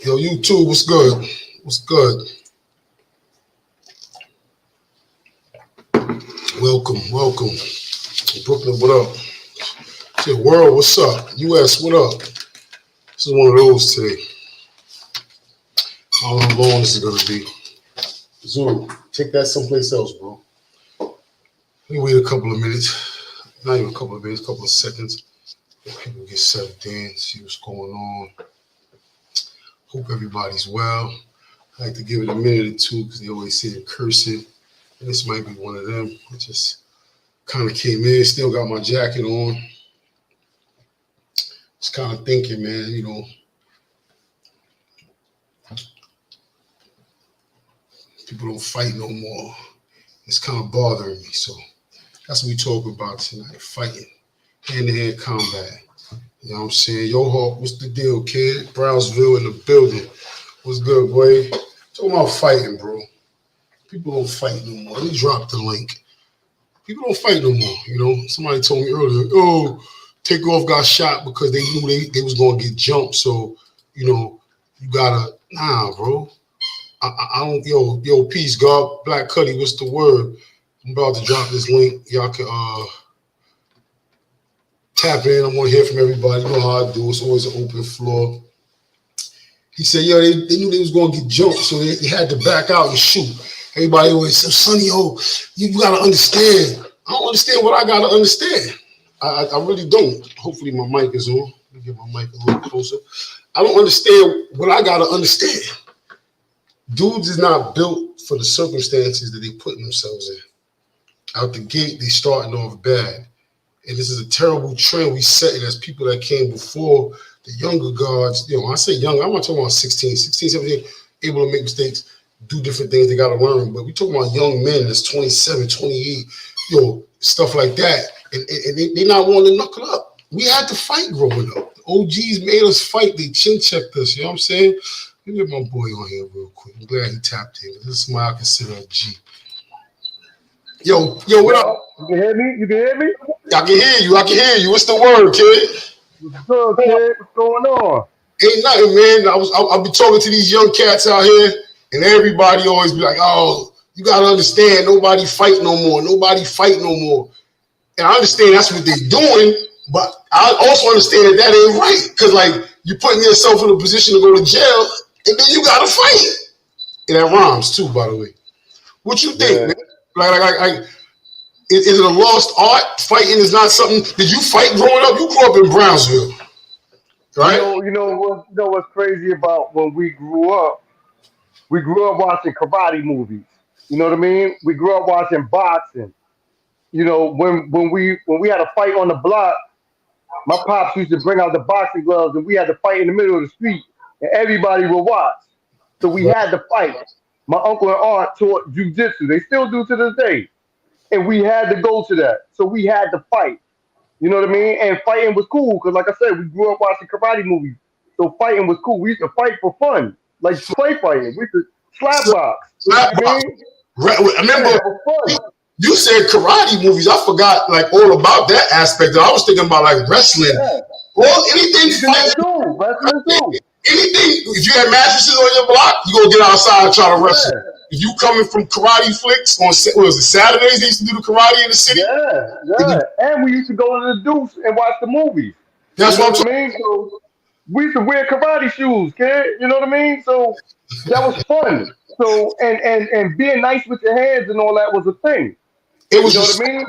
Yo, you too. What's good? What's good? Welcome. Brooklyn, what up? Say, world, what's up? US, what up? This is one of those today. How long this is gonna be? Zoom, take that someplace else, bro. Let me wait a couple of minutes. Not even a couple of minutes, a couple of seconds. Let people get settled in, see what's going on. Hope everybody's well. I like to give it a minute or two because they always say in cursive. And this might be one of them. I just kind of came in, still got my jacket on. Just kind of thinking, man, people don't fight no more. It's kind of bothering me. So that's what we talk about tonight, fighting, hand-to-hand combat. You know what I'm saying? Yo, Hawk, what's the deal, kid? Brownsville in the building. What's good, boy? Talking about fighting, bro. People don't fight no more. Let me drop the link. People don't fight no more. Somebody told me earlier, Takeoff got shot because they knew they was going to get jumped. So, you gotta, nah, bro. I don't, peace, God. Black Cuddy, what's the word? I'm about to drop this link. Y'all can tap in. I want to hear from everybody. You know how I do. It's always an open floor. He said, they knew they was going to get jumped, so they had to back out and shoot. Everybody always said, Sonny, you got to understand. I don't understand what I got to understand. I really don't. Hopefully my mic is on. Let me get my mic a little closer. I don't understand what I got to understand. Dudes is not built for the circumstances that they put themselves in. Out the gate, they starting off bad. And this is a terrible trend we setting as people that came before the younger guards. I say young, I'm not talking about 16, 17, able to make mistakes, do different things they got to learn. But we talking about young men that's 27, 28, stuff like that. And they not wanting to knuckle up. We had to fight growing up. The OGs made us fight. They chin checked us. You know what I'm saying? Let me get my boy on here real quick. I'm glad he tapped in. This is somebody I consider a G. Yo, what up? You can hear me? You can hear me? I can hear you. What's the word, kid? What's good, kid? What's going on? Ain't nothing, man. I'll be talking to these young cats out here, and everybody always be like, "Oh, you gotta understand, nobody fight no more. Nobody fight no more." And I understand that's what they're doing, but I also understand that ain't right because, you're putting yourself in a position to go to jail, and then you gotta fight. And that rhymes too, by the way. What you think, man? Is it a lost art? Fighting is not something. Did you fight growing up? You grew up in Brownsville, right? What's crazy about when we grew up? We grew up watching karate movies. You know what I mean? We grew up watching boxing. When we had a fight on the block, my pops used to bring out the boxing gloves, and we had to fight in the middle of the street, and everybody would watch. So we had to fight. My uncle and aunt taught jujitsu. They still do to this day. And we had to go to that. So we had to fight. You know what I mean? And fighting was cool because, like I said, we grew up watching karate movies. So fighting was cool. We used to fight for fun, like play fighting. We used to slap box. You know what I mean? Remember, that was fun. you said karate movies. I forgot all about that aspect. I was thinking about wrestling. Yeah. Well, anything fighting. Wrestling too. Anything. If you had mattresses on your block, you go get outside and try to wrestle. Yeah. If you coming from karate flicks on Saturdays, they used to do the karate in the city. Yeah. And we used to go to the Deuce and watch the movies. That's what I mean. So we used to wear karate shoes, kid. You know what I mean? So that was fun. So and being nice with your hands and all that was a thing. It was what I mean?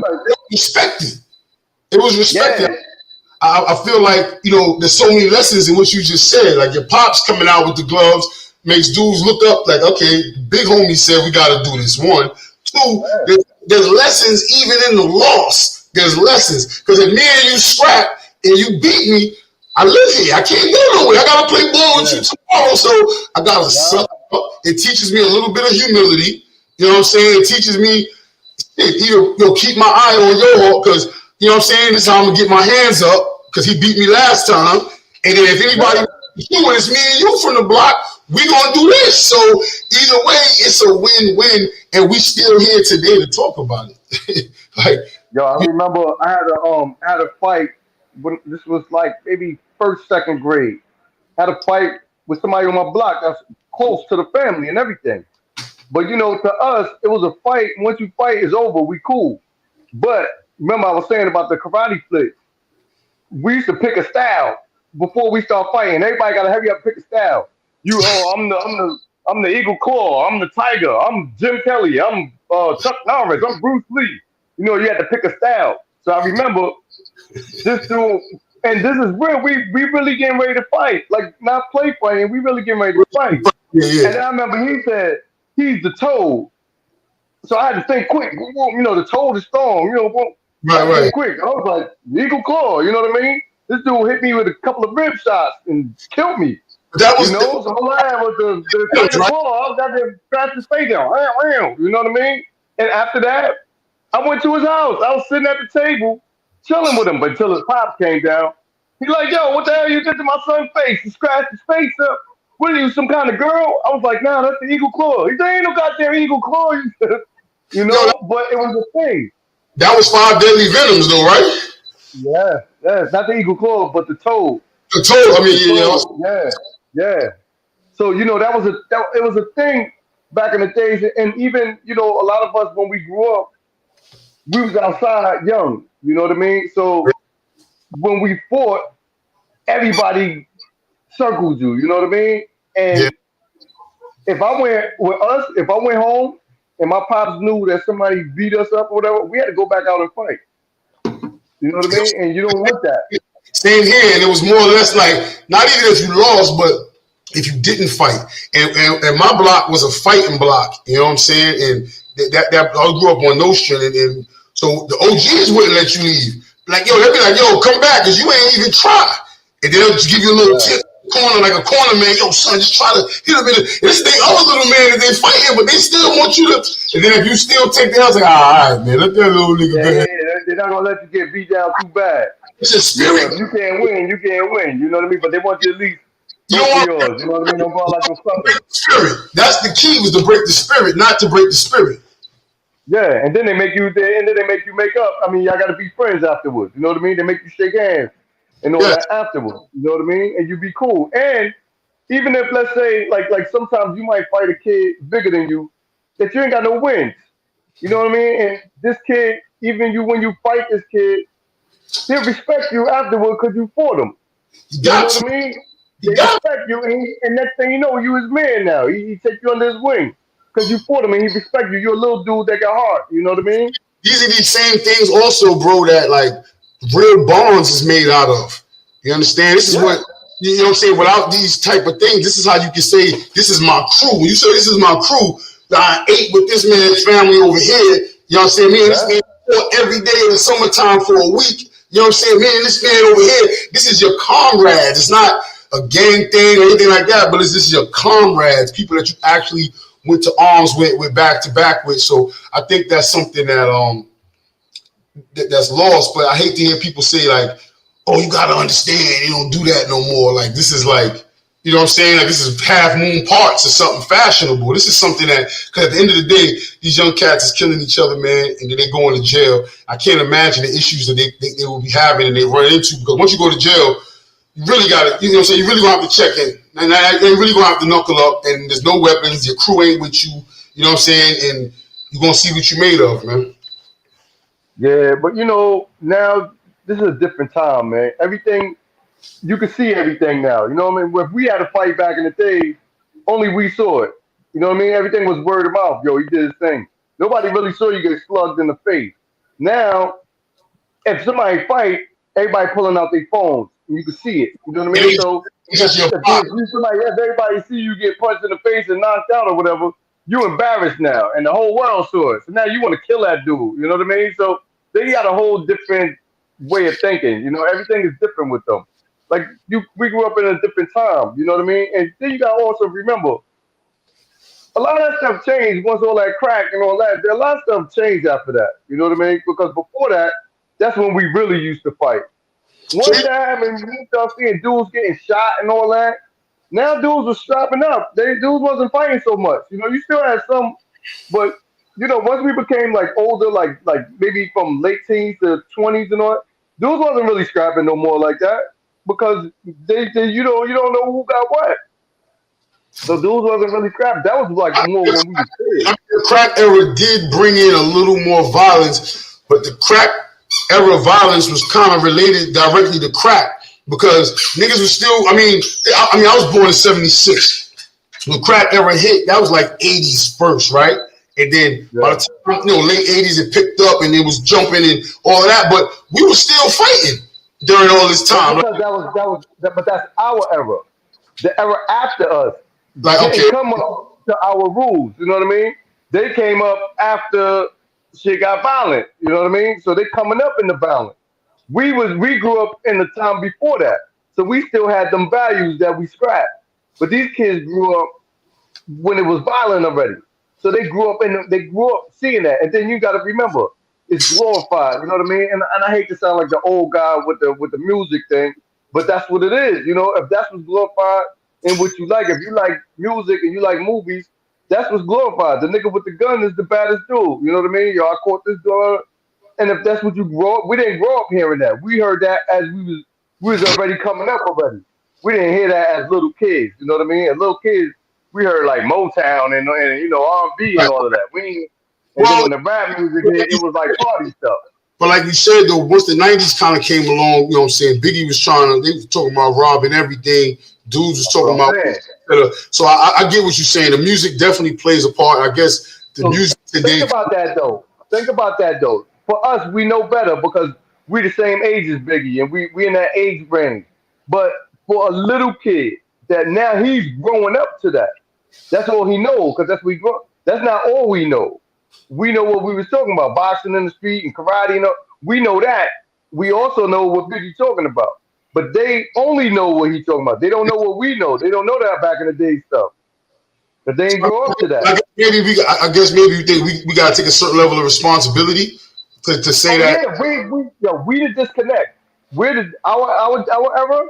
Respected. It was respected. Yeah. I feel like, there's so many lessons in what you just said. Like your pops coming out with the gloves makes dudes look up like, okay, big homie said we got to do this. One. Two, there's lessons even in the loss. There's lessons. Because if me and you scrap and you beat me, I live here. I can't go nowhere. I got to play ball with you tomorrow. So I got to suck up. It teaches me a little bit of humility. You know what I'm saying? It teaches me, keep my eye on your heart because, you know what I'm saying? This is how I'm going to get my hands up because he beat me last time. And then if anybody doing it's me and you from the block, we going to do this. So either way, it's a win-win. And we still here today to talk about it. I remember I had a fight when this was maybe first, second grade. Had a fight with somebody on my block that's close to the family and everything. But you know, to us, it was a fight. Once you fight, it's over. We cool. But remember, I was saying about the karate flick. We used to pick a style before we start fighting. Everybody got to hurry up, and pick a style. I'm the Eagle Claw. I'm the Tiger. I'm Jim Kelly. I'm Chuck Norris. I'm Bruce Lee. You know, you had to pick a style. So I remember this dude, and this is real. We really getting ready to fight, like not play fighting. We really getting ready to fight. Yeah, yeah. And I remember he said he's the Toad. So I had to think quick. You know, the Toad is strong. You know, I had to Right. think quick. I was like, Eagle Claw. You know what I mean? This dude hit me with a couple of rib shots and killed me. That You was know, so all I had was the Tiger right. Claw. I was got to scratch his face down. You know what I mean? And after that, I went to his house. I was sitting at the table, chilling with him, but until his pops came down. He's like, yo, what the hell you did to my son's face? He scratched his face up. What are you, some kind of girl? I was like, nah, that's the Eagle Claw. He said, ain't no goddamn Eagle Claw. You Yo, know, but it was a thing. that was 5 deadly venoms, though, right? Yeah, not the Eagle Claw, but the Toad. The total. I The mean, yeah, Toad. Yeah. So you know it was a thing back in the days, and even you know a lot of us when we grew up, we was outside young. You know what I mean? So when we fought, everybody circled you. You know what I mean? yeah. And if I went home and my pops knew that somebody beat us up or whatever, we had to go back out and fight. You know what I mean? And you don't want that. Same here, and it was more or less like not even if you lost, but if you didn't fight. And my block was a fighting block. You know what I'm saying? And that I grew up on Nostrand, and so the OGs wouldn't let you leave. Like yo, they'd be like, yo, come back, cause you ain't even try. And they'll just give you a little tip. Corner like a corner man, yo son, just try to hit him in the, it's the other little man that they fighting, but they still want you to. And then if you still take the house, like, all right, man, let that little nigga go ahead. They're not gonna let you get beat down too bad. It's a spirit. If you can't win, you can't win. You know what I mean? But they want you to at least You go know for what? yours. You know what I mean? Don't ball like a sucker. Spirit. That's the key, was to break the spirit, not to break the spirit. Yeah, and then they make you. And then they make you make up. I mean, y'all got to be friends afterwards. You know what I mean? They make you shake hands and all Yes. that afterwards. You know what I mean? And you be cool. And even if let's say like sometimes you might fight a kid bigger than you that you ain't got no wins. You know what I mean? And this kid, even you when you fight this kid, he'll respect you afterward because you fought him. You You know got what to. I mean? You They got to. respect you, and next thing you know, you his man now. He take you under his wing because you fought him and he respect you. You're a little dude that got heart. You know what I mean? These are these same things also, bro, that like real bonds is made out of. You understand? This is Yeah. what, you know what I'm saying? Without these type of things, this is how you can say, this is my crew. When you say this is my crew, I ate with this man's family over here. You know what I'm saying? Me and this Yeah. man fought every day in the summertime for a week. You know what I'm saying? Me and this man over here, this is your comrades. It's not a gang thing or anything like that, but this is your comrades, people that you actually went to arms with back to back with. So I think that's something that's lost. But I hate to hear people say like, "Oh, you gotta understand, you don't do that no more." Like this is like, you know what I'm saying? Like this is Half Moon Parts or something fashionable. This is something that, because at the end of the day, these young cats is killing each other, man, and then they go into jail. I can't imagine the issues that they will be having and they run into, because once you go to jail, you really got to, you know what I'm saying? You really gonna have to check in, and they really gonna have to knuckle up. And there's no weapons. Your crew ain't with you. You know what I'm saying? And you're gonna see what you made of, man. Yeah, but you know now this is a different time, man. Everything you can see everything now. You know what I mean? If we had a fight back in the day, only we saw it. You know what I mean? Everything was word of mouth. Yo, he did his thing. Nobody really saw you get slugged in the face. Now, if somebody fight, everybody pulling out their phones. And you can see it. You know what I And mean? So it's just your if you somebody, if everybody see you get punched in the face and knocked out or whatever, you embarrassed now, and the whole world saw it. So now you want to kill that dude. You know what I mean? So they got a whole different way of thinking. You know, everything is different with them. Like we grew up in a different time. You know what I mean? And then you got to also remember a lot of that stuff changed once all that crack and all that. A lot of stuff changed after that. You know what I mean? Because before that, that's when we really used to fight. So Once that happened, you start seeing dudes getting shot and all that. Now dudes were strapping up. Dudes wasn't fighting so much. You know, you still had some, but you know, once we became like older, like maybe from late teens to 20s and all, that, dudes wasn't really scrapping no more like that because they you know you don't know who got what. So dudes wasn't really scrapping. That was like more when we was kids. The crack era did bring in a little more violence, but the crack era violence was kind of related directly to crack because niggas was still. I was born in '76. When crack era hit, that was like '80s first, right? And then by the time, late '80s, it picked up and it was jumping and all of that. But we were still fighting during all this time. Because but that's our era. The era after us didn't come up to our rules. You know what I mean? They came up after shit got violent. You know what I mean? So they coming up in the violence. We grew up in the time before that, so we still had them values that we scrapped. But these kids grew up when it was violent already. So they grew up seeing that. And then you got to remember, it's glorified. You know what I mean? And I hate to sound like the old guy with the music thing, but that's what it is. You know, if that's what's glorified and what you like, if you like music and you like movies, that's what's glorified. The nigga with the gun is the baddest dude. You know what I mean? Yo, I caught this door. And if that's what you grow up, we didn't grow up hearing that. We heard that as we was already coming up already. We didn't hear that as little kids. You know what I mean? As little kids, we heard like Motown and R&B and all of that. Then when the rap music hit, it was like party stuff. But like you said, though, once the '90s kind of came along, you know what I'm saying? Biggie was they was talking about robbing everything. Dudes was talking about. So I get what you're saying. The music definitely plays a part. I guess the music today. Think about that though. For us, we know better because we the same age as Biggie and we in that age range. But for a little kid that now he's growing up to that. That's all he knows because that's what he grew up. That's not all we know. We know what we was talking about, boxing in the street and karate. We know that. We also know what Biggie's talking about. But they only know what he's talking about. They don't know what we know. They don't know that back in the day stuff. But they ain't grow up to that. I guess maybe you think we got to take a certain level of responsibility to say that. Yeah, we the disconnect. Our era,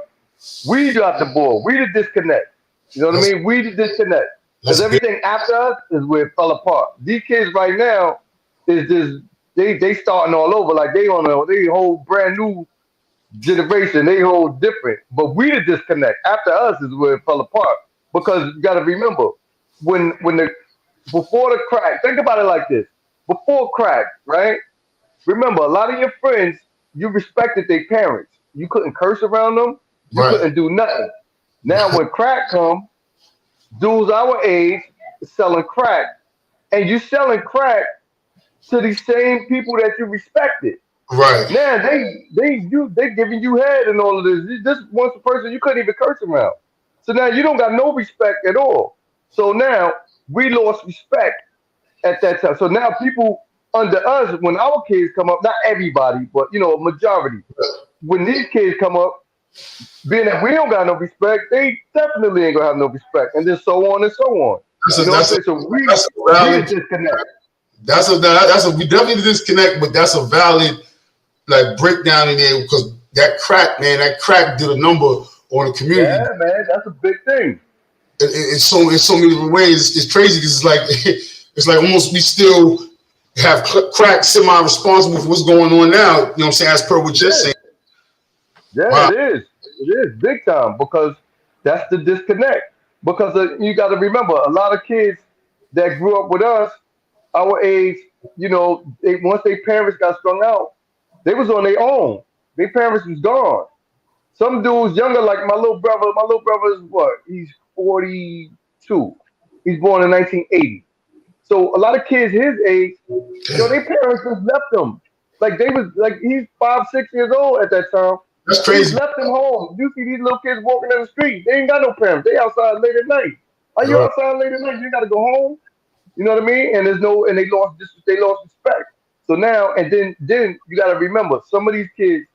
we dropped the ball. We the disconnect. You know what I mean? We the disconnect. Because everything after us is where it fell apart. These kids right now is just they starting all over like they whole brand new generation. They whole different. But we the disconnect. After us is where it fell apart. Because you got to remember before the crack. Think about it like this. Before crack, right? Remember, a lot of your friends you respected their parents. You couldn't curse around them. You couldn't do nothing. Now when crack come, dudes our age selling crack, and you selling crack to these same people that you respected. Right. Now they giving you head and all of this. This once a person you couldn't even curse around. So now you don't got no respect at all. So now we lost respect at that time. So now people under us, when our kids come up, not everybody, but a majority, when these kids come up, being that we don't got no respect, they definitely ain't gonna have no respect, and then so on and so on. So we disconnect. We definitely disconnect, but that's a valid breakdown in there because that crack did a number on the community. Yeah, man, that's a big thing. In so many different ways, it's crazy because it's like almost we still have crack semi-responsible for what's going on now. You know what I'm saying? As per what you're saying. Yeah, wow. It is big time because that's the disconnect. Because you got to remember, a lot of kids that grew up with us, our age, once their parents got strung out, they was on their own. Their parents was gone. Some dudes younger, like my little brother. My little brother is what? He's 42. He's born in 1980. So a lot of kids his age, their parents just left them. Like he's 5, 6 years old at that time. That's crazy. He left them home. You see these little kids walking down the street. They ain't got no parents. They outside late at night. Are you outside late at night? You got to go home. You know what I mean? And they lost respect. So now and then you got to remember some of these kids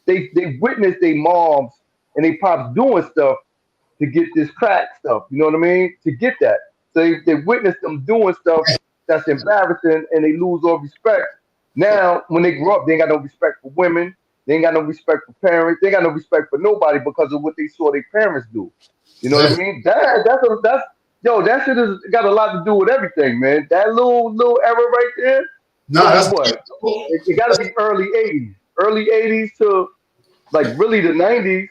they witnessed their moms and they pops doing stuff to get this crack stuff. You know what I mean? To get that. So they witnessed them doing stuff that's embarrassing and they lose all respect. Now when they grow up, they ain't got no respect for women. They ain't got no respect for parents. They ain't got no respect for nobody because of what they saw their parents do. You know what I mean? That shit has got a lot to do with everything, man. That little era right there. That's what? It got to be early '80s to really the '90s.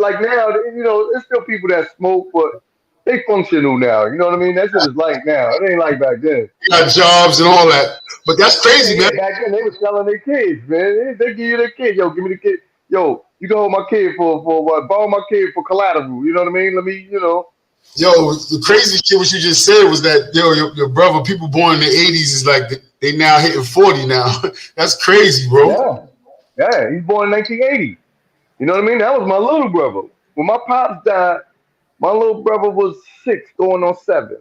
Like now, there's still people that smoke, but they functional now. You know what I mean? That shit is like now. It ain't like back then. Got jobs and all that. But that's crazy, man. Yeah, back then they was selling their kids, man. They give you their kid. Yo, give me the kid. Yo, you can hold my kid for what? Borrow my kid for collateral. You know what I mean? Let me, you know. Yo, the crazy shit what you just said was that your brother, people born in the 80s is like they now hitting 40 now. That's crazy, bro. Yeah. Yeah, he's born in 1980. You know what I mean? That was my little brother. When my pops died, my little brother was 6 going on 7.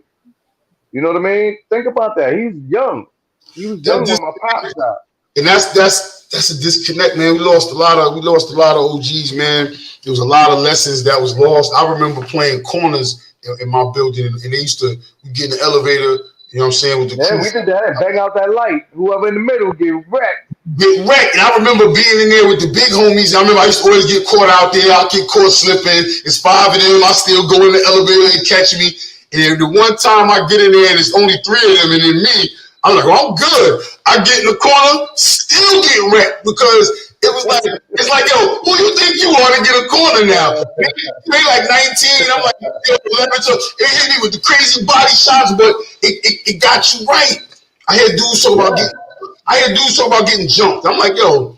You know what I mean? Think about that. He's young. He was young when my pops died. And that's a disconnect, man. We lost a lot of OGs, man. There was a lot of lessons that was lost. I remember playing corners in my building, and they used to get in the elevator, you know what I'm saying, with the crew. We did that and bang out that light. Whoever in the middle get wrecked. Get wrecked. And I remember being in there with the big homies. I remember I used to always get caught out there. I'd get caught slipping. It's 5 of them. I still go in the elevator and catch me. And the one time I get in there and it's only 3 of them and then me, I'm like, oh, I'm good. I get in the corner, still get wrecked because it was like, it's like, yo, who you think you are to get a corner now? They like 19. I'm like, yo, 11. So it hit me with the crazy body shots, but it got you right. I had dudes talk about getting jumped. I'm like, yo,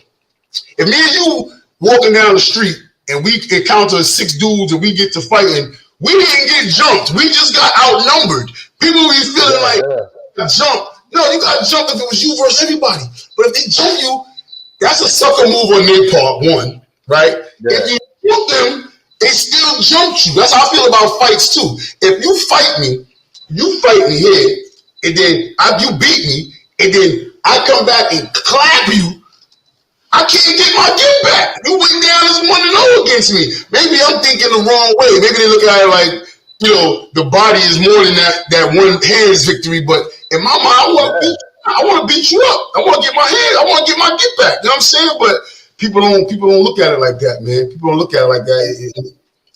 if me and you walking down the street and we encounter 6 dudes and we get to fighting, we didn't get jumped. We just got outnumbered. People be feeling like jump. No, you got jumped if it was you versus everybody. But if they jump you, that's a sucker move on their part, one, right? Yeah. If you jump them, they still jumped you. That's how I feel about fights too. If you fight me here, and then you beat me, and then I come back and clap you, I can't get my get back. You went down as 1-0 against me. Maybe I'm thinking the wrong way. Maybe they look at it like, you know, the body is more than that one hands victory. But in my mind, I want to beat you up. I want to get my hand. I want to get my get back. You know what I'm saying? But people don't look at it like that, man. People don't look at it like that.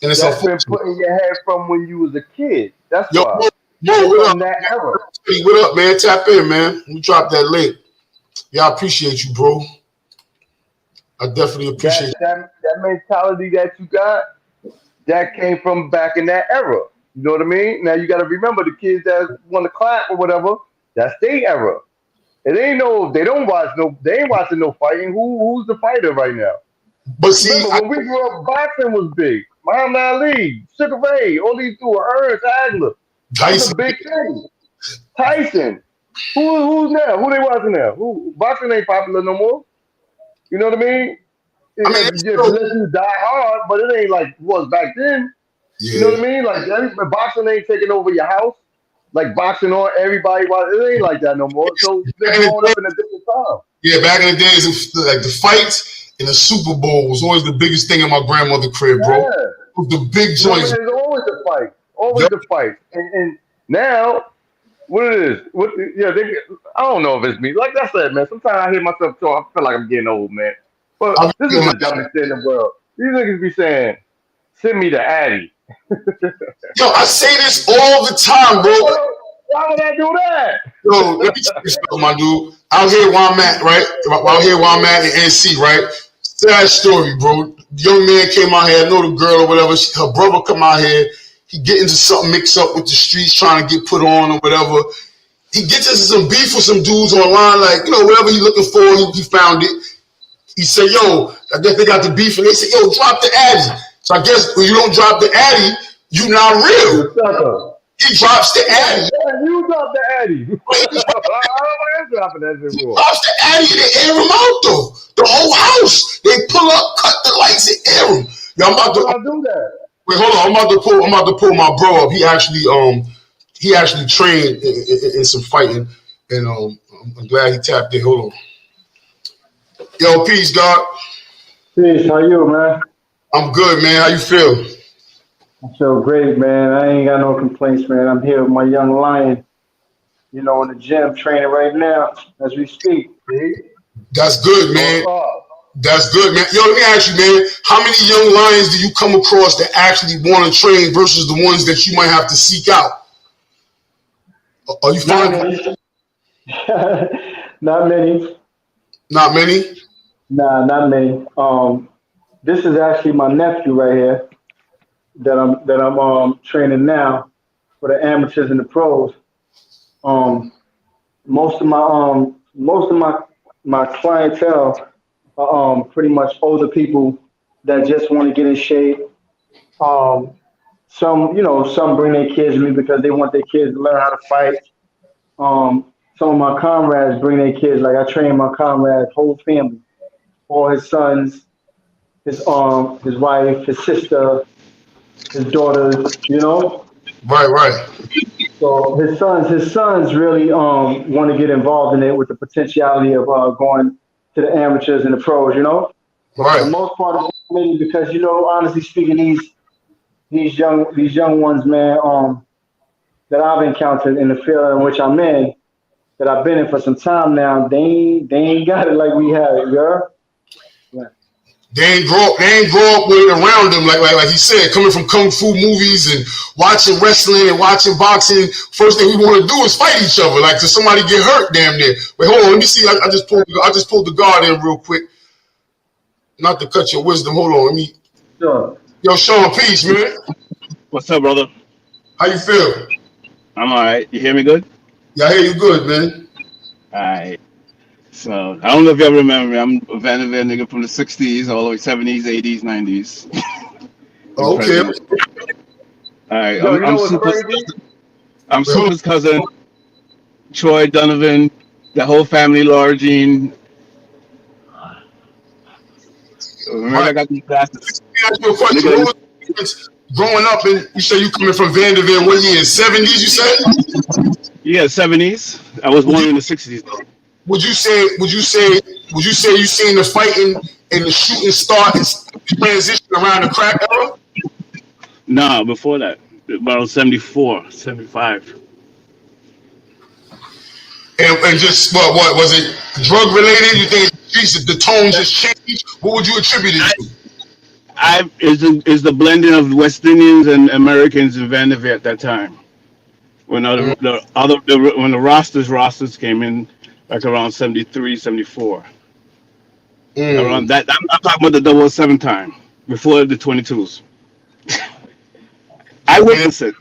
And it's that's been put in your head from when you was a kid. That's why. What up? That era. What up, man? Tap in, man. We drop that link. Yeah, I appreciate you, bro. I definitely appreciate that mentality that you got. That came from back in that era. You know what I mean? Now you got to remember the kids that want to clap or whatever. That's their era. It ain't they ain't watching no fighting. Who's the fighter right now? But see, remember, when we grew up, boxing was big. Muhammad Ali, Sugar Ray, all these two, Ernst Hagler. Tyson, big thing. Tyson. Who's now? Who they watching now? Boxing ain't popular no more. You know what I mean? Unless you die hard, but it ain't like it was back then. Yeah. You know what I mean? Like boxing ain't taking over your house. Like boxing on everybody. It ain't like that no more. So they're growing up in a different time. Yeah, back in the days, like the fights in the Super Bowl was always the biggest thing in my grandmother's crib, bro. Yeah. The big joints. There's always a fight. Always a fight. And now, what it is? I don't know if it's me. Like I said, man, sometimes I hear myself talk. I feel like I'm getting old, man. But this is the dumbest thing in the world. These niggas be saying, send me the Addy. Yo, I say this all the time, bro. Why would I do that? Yo, let me tell you something, my dude. Out here where I'm at, right? Out here where I'm at in NC, right? Sad story, bro. Young man came out here, I know the girl or whatever. Her brother come out here. He get into something mixed up with the streets, trying to get put on or whatever. He gets into some beef with some dudes online, like, you know, whatever he looking for, he found it. He said, yo, I guess they got the beef, and they said, yo, drop the Addy. So I guess when you don't drop the Addy, you not real. He drops the Addy. Yeah, you drop the Addy. I don't know dropping that shit. He drops the Addy and they air him out, though. The whole house. They pull up, cut the lights, and air him. Yo, I'm about to do that. Wait, hold on. I'm about to pull my bro up. He actually trained in some fighting, and I'm glad he tapped in. Hold on. Yo, peace, God. Peace. How you, man? I'm good, man. How you feel? I feel great, man. I ain't got no complaints, man. I'm here with my young lion, in the gym training right now as we speak. That's good, man. That's good, man. Yo, let me ask you, man. How many young lions do you come across that actually want to train versus the ones that you might have to seek out? Are you finding? Not many. Not many? Nah, not many. This is actually my nephew right here that I'm training now. for the amateurs and the pros. Most of my clientele are pretty much older people that just want to get in shape. Some bring their kids with me because they want their kids to learn how to fight. Some of my comrades bring their kids. Like I train my comrades' whole family, all his sons, his wife, his sister, his daughters. Right. So his sons really want to get involved in it with the potentiality of going to the amateurs and the pros. But for the Right. most part, it's mainly because honestly speaking, these young ones, man, that I've encountered in the field in which I'm in, that I've been in for some time now, they ain't got it like we have it, girl. Yeah. They ain't grow up with it around them like he said, coming from kung fu movies and watching wrestling and watching boxing. First thing we want to do is fight each other. Like, does somebody get hurt? Damn near. Wait, hold on. Let me see. I just pulled the guard in real quick. Not to cut your wisdom. Hold on. Let me. Sure. Yo, Sean, peace, man. What's up, brother? How you feel? I'm all right. You hear me good? Yeah, I hear you good, man. All right. So, I don't know if y'all remember me. I'm a Vanderveer nigga from the 60s, all the way 70s, 80s, 90s. Oh, okay. All right. Yo, you know I'm what's Super's, crazy? I'm Super's cousin, Troy Donovan, the whole family, Laura Jean. Remember, I got these glasses. Let me ask you a question. Nigga, What was the difference growing up? And you say you coming from Vanderveer? What year? 70s? You said? Yeah, 70s. I was born in the 60s, though. Would you say you seen the fighting and the shooting start and transition around the crack era? No, before that, about 74, 75. And just what was it drug related? You think the tone just changed? What would you attribute it to? Is the blending of West Indians and Americans in Vanderveer at that time. When when the rosters came in, like around 73, 74. Around that, I'm talking about the 007 time, before the 22s. I witnessed it.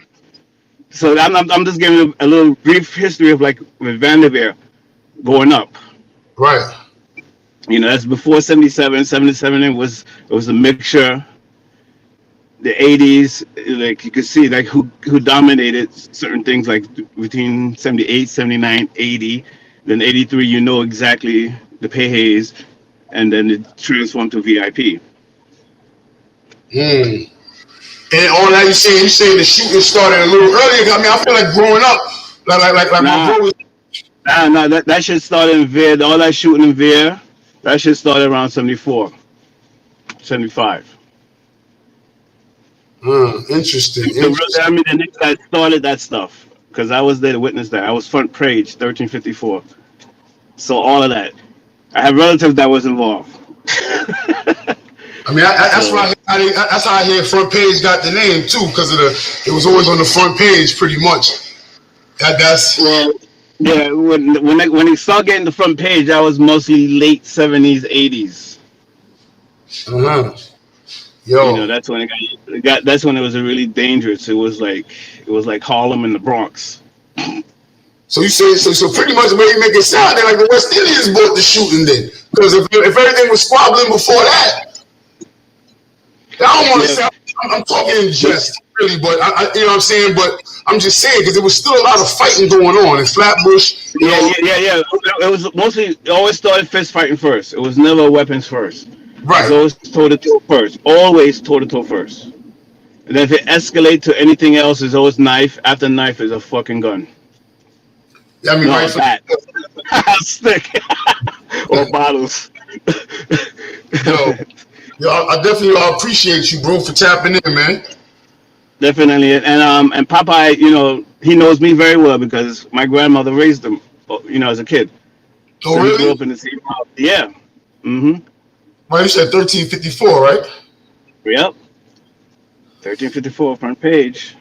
So I'm just giving a little brief history of like with Vanderveer going up. Right. That's before 77. 77 it was a mixture. The 80s, like you could see like who dominated certain things, like between 78, 79, 80. Then 83, exactly the Payhays, and then it transformed to VIP. And all that you saying the shooting started a little earlier. I mean, I feel like growing up, like my bro was. Nah, that shit started in Veer. All that shooting in Veer, that shit started around 74, 75. Interesting. I mean, the niggas that started that stuff, because I was there to witness that. I was front page, 1354. So all of that. I have relatives that was involved. I mean, that's how I hear front page got the name too, because it was always on the front page pretty much. Well, yeah. When they started getting the front page, that was mostly late 70s, 80s. Yo, That's when it got. That's when it was really dangerous. It was like Harlem and the Bronx. so you say so pretty much the way you make it sound, like the West Indians bought the shooting then, because if everything was squabbling before that. I don't want to say I'm talking in jest, really, but I you know what I'm saying. But I'm just saying because there was still a lot of fighting going on in Flatbush. Yeah. It was mostly. It always started fist fighting first. It was never weapons first. Right. It was always toe to toe first. Always toe to toe first. And if it escalates to anything else, it's always knife. After knife is a fucking gun. Yeah, I mean, No, bat. Stick or bottles. Yo, I definitely appreciate you, bro, for tapping in, man. Definitely, and Popeye, he knows me very well because my grandmother raised him, as a kid. Oh, So really? he grew up in the same house. Yeah. Mm-hmm. Well, you said 1354, right? Yep. 1354 front page.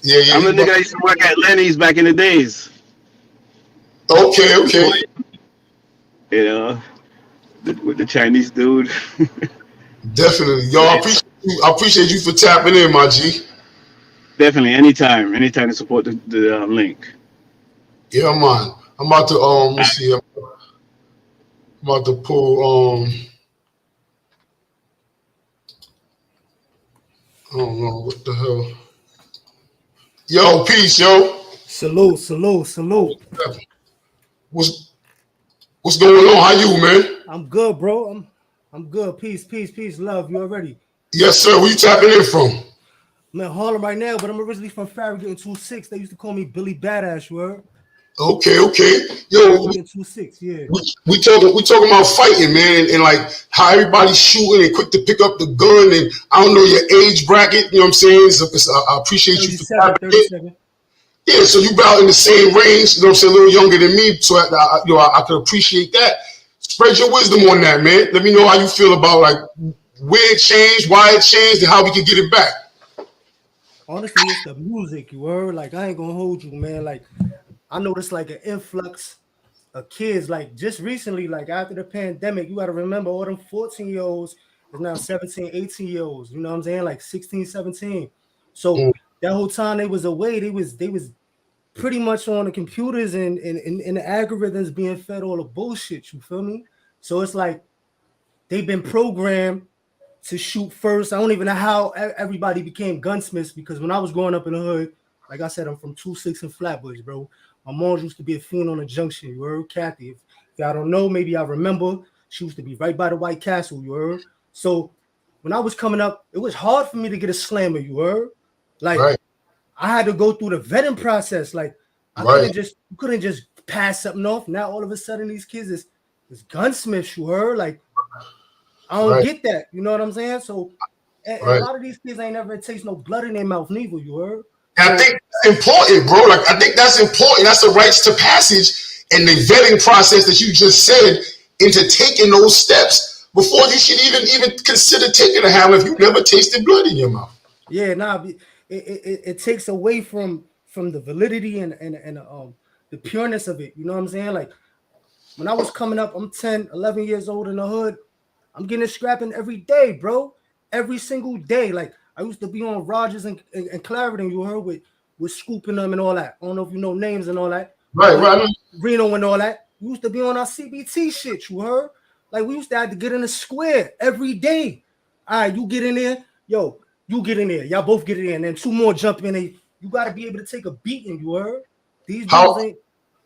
Yeah. I'm the nigga that used to work at Lenny's back in the days. Okay. With the Chinese dude. Definitely. Yo, I appreciate you for tapping in, my G. Definitely, anytime to support the link. Yeah, man. I'm about to let's see. I'm about to pull I don't know what the hell. Yo, peace, yo. Salute, salute, salute. What's what's going on? How you, man? I'm good, bro. I'm good. Peace, peace, peace, love. You already. Yes, sir. Where you tapping in from? I'm in Harlem right now, but I'm originally from Farragut in 26. They used to call me Billy Badass, you heard? Okay. Yo, Farragut in 26, yeah. we talking about fighting, man, and like how everybody's shooting and quick to pick up the gun, and I don't know your age bracket. You know what I'm saying? I appreciate you for 37, tapping in. 37. Yeah, so you about in the same range. You know what I'm saying? A little younger than me, so I could appreciate that. Spread your wisdom on that, man. Let me know how you feel about like where it changed, why it changed, and how we can get it back. Honestly, it's the music, you heard? Like, I ain't gonna hold you, man. Like, I noticed like an influx of kids, like just recently, like after the pandemic, you gotta remember all them 14-year-olds is now 17, 18-year-olds, you know what I'm saying? Like 16, 17. So that whole time they was away, they was pretty much on the computers and the algorithms being fed all the bullshit, you feel me? So it's like they've been programmed to shoot first. I don't even know how everybody became gunsmiths, because when I was growing up in the hood, like I said, I'm from 26 and Flatbush, bro. My mom used to be a fiend on the junction, you heard? Kathy. If y'all don't know, maybe I remember, she used to be right by the White Castle, you heard? So when I was coming up, it was hard for me to get a slammer, you heard? Like, Right. I had to go through the vetting process. Like, you couldn't just pass something off. Now all of a sudden these kids is gunsmiths, you heard? Like, I don't get that. You know what I'm saying? So and a lot of these kids ain't never taste no blood in their mouth neither, you heard? And I think that's important, bro. Like I think that's important. That's the rites to passage and the vetting process that you just said into taking those steps before you should even consider taking a hammer if you never tasted blood in your mouth. Yeah, nah, it takes away from the validity and the pureness of it. You know what I'm saying? Like when I was coming up, I'm 10, 11 years old in the hood. I'm getting scrapping every day, bro. Every single day. Like I used to be on Rogers and Clarendon, you heard, with scooping them and all that. I don't know if you know names and all that. Right. Reno and all that. We used to be on our CBT shit, you heard? Like we used to have to get in the square every day. All right, you get in there. Yo, you get in there. Y'all both get in there. And then two more jump in there. You got to be able to take a beating, you heard? These dudes ain't.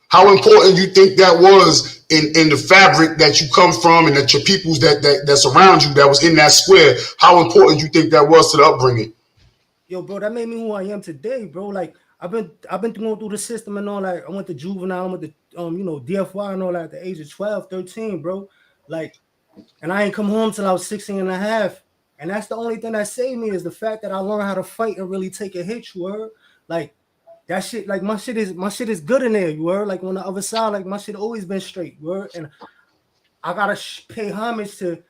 How important you think that was in the fabric that you come from and that your peoples that surround you that was in that square? How important you think that was to the upbringing? Yo, bro, that made me who I am today, bro. Like I've been going through the system and all that. I went to juvenile, I went to DFY and all that at the age of 12, 13, bro. Like, and I ain't come home till I was 16 and a half. And that's the only thing that saved me is the fact that I learned how to fight and really take a hit, you heard? Like that shit, like my shit is good in there, you heard? Like on the other side, like my shit always been straight, you heard? And I gotta pay homage to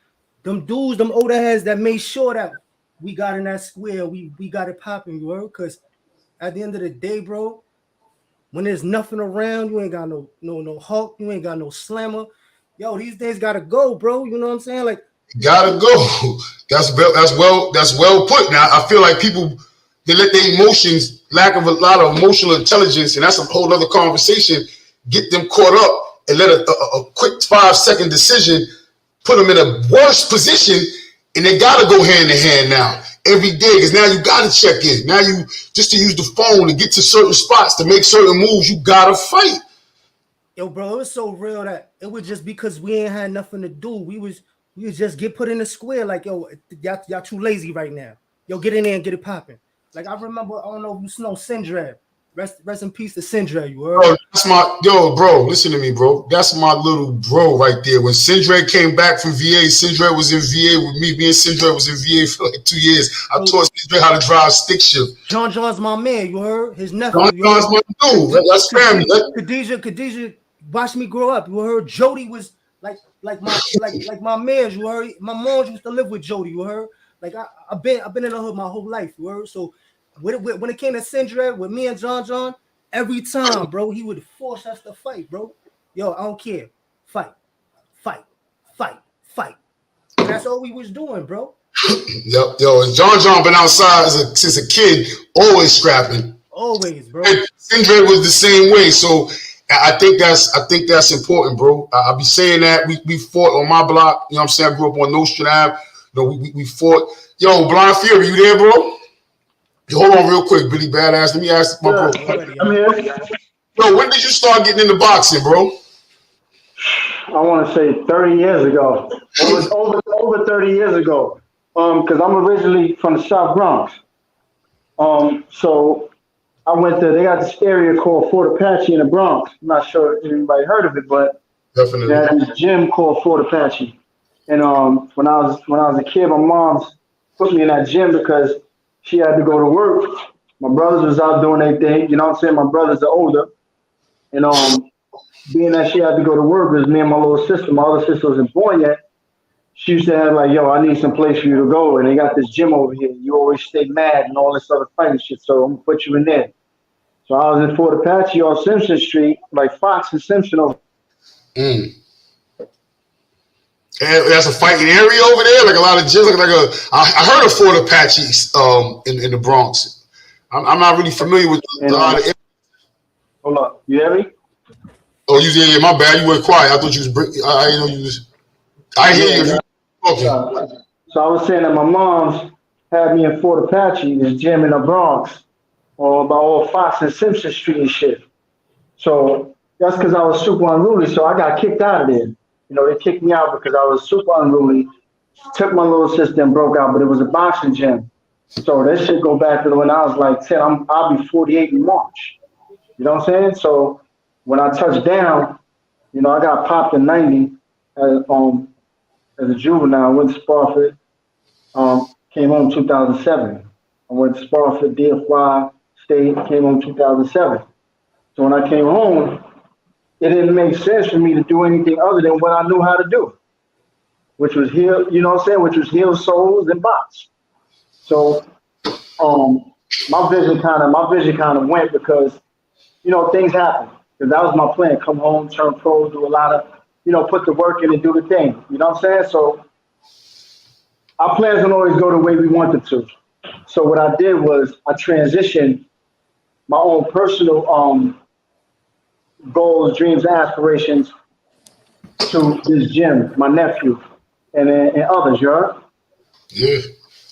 them dudes, them older heads that made sure that we got in that square, we got it popping, you heard? Because at the end of the day, bro, when there's nothing around, you ain't got no Hulk, you ain't got no slammer. Yo, these days gotta go, bro. You know what I'm saying? Like, gotta go. That's well put. Now I feel like people they let their emotions, lack of a lot of emotional intelligence, and that's a whole other conversation, get them caught up and let a quick 5-second decision put them in a worse position, and they gotta go hand in hand now every day because now you gotta check in. Now you just to use the phone to get to certain spots to make certain moves, you gotta fight. Yo, bro, it was so real that it was just because we ain't had nothing to do. We was just get put in the square like, yo, y'all too lazy right now. Yo, get in there and get it popping. Like I remember, I don't know if you know Sindrad. Rest in peace to Sindrad, you heard? Bro, listen to me, bro. That's my little bro right there. When Sindrad came back from VA, Sindrad was in VA with me. Me and Sindrad was in VA for like 2 years. I taught Sindrad how to drive stick shift. John's my man, you heard? His nephew. John's my dude. That's family. Khadijah watched me grow up. You heard? Jody was like my man, you heard? My mom used to live with Jody, you heard? Like I've been in the hood my whole life, you heard? So when it came to Sindrad with me and John, every time, bro, he would force us to fight, bro. Yo, I don't care. Fight. And that's all we was doing, bro. Yo, John been outside since a kid Always scrapping. Always, bro. And Sindre was the same way. So I think that's important, bro. I'll be saying that we fought on my block. You know what I'm saying? I grew up on Nostrand Ave. You know, we fought. Yo, Blind Fury, you there, bro? Yo, hold on real quick, Billy Badass. Let me ask my bro. I'm here. Yo, when did you start getting into boxing, bro? I want to say 30 years ago. It was over 30 years ago. Because I'm originally from the South Bronx. So I went to, they got this area called Fort Apache in the Bronx. I'm not sure if anybody heard of it, but Definitely. they had this gym called Fort Apache. And when I was a kid, my mom's put me in that gym because she had to go to work. My brothers was out doing their thing. You know what I'm saying? My brothers are older. And being that she had to go to work, it was me and my little sister. My other sister wasn't born yet. She used to have like, yo, I need some place for you to go. And they got this gym over here. You always stay mad and all this other fighting shit. So I'm going to put you in there. So I was in Fort Apache on Simpson Street, like Fox and Simpson over. And that's a fighting area over there, like a lot of gyms. I heard of Fort Apache in the Bronx. I'm not really familiar with a lot of. Hold on, you hear me? Oh, yeah, my bad. You went quiet. I thought you was. I didn't know you was. I hear you. Okay. So I was saying that my mom's had me in Fort Apache, this gym in the Bronx, by all Fox and Simpson Street and shit. So that's because I was super unruly. So I got kicked out of there. You know, they kicked me out because I was super unruly. Took my little sister and broke out, but it was a boxing gym. So that shit go back to when I was like 10. I'll be 48 in March. You know what I'm saying? So when I touched down, you know, I got popped in 90 as a juvenile. I went to Spofford. Came home 2007. I went to Spofford, DFY, State, came home 2007. So when I came home, it didn't make sense for me to do anything other than what I knew how to do, which was heal, you know what I'm saying, which was heal souls and box. So my vision kind of went because, you know, things happen. Because that was my plan, come home, turn pro, do a lot of, you know, put the work in and do the thing. You know what I'm saying? So our plans don't always go the way we wanted to. So what I did was I transitioned my own personal goals, dreams, aspirations to this gym, my nephew, and others, you heard? Yeah,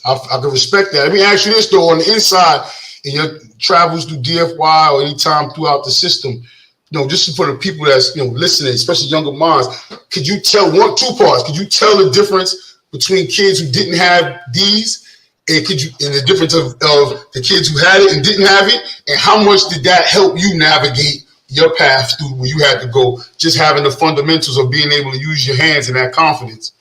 I can respect that. Let me ask you this, though. On the inside, in your travels through DFY or any time throughout the system, you know, just for the people that's, you know, listening, especially younger minds, could you tell two parts? Could you tell the difference between kids who didn't have these and the difference of the kids who had it and didn't have it, and how much did that help you navigate your path through where you had to go, just having the fundamentals of being able to use your hands and that confidence?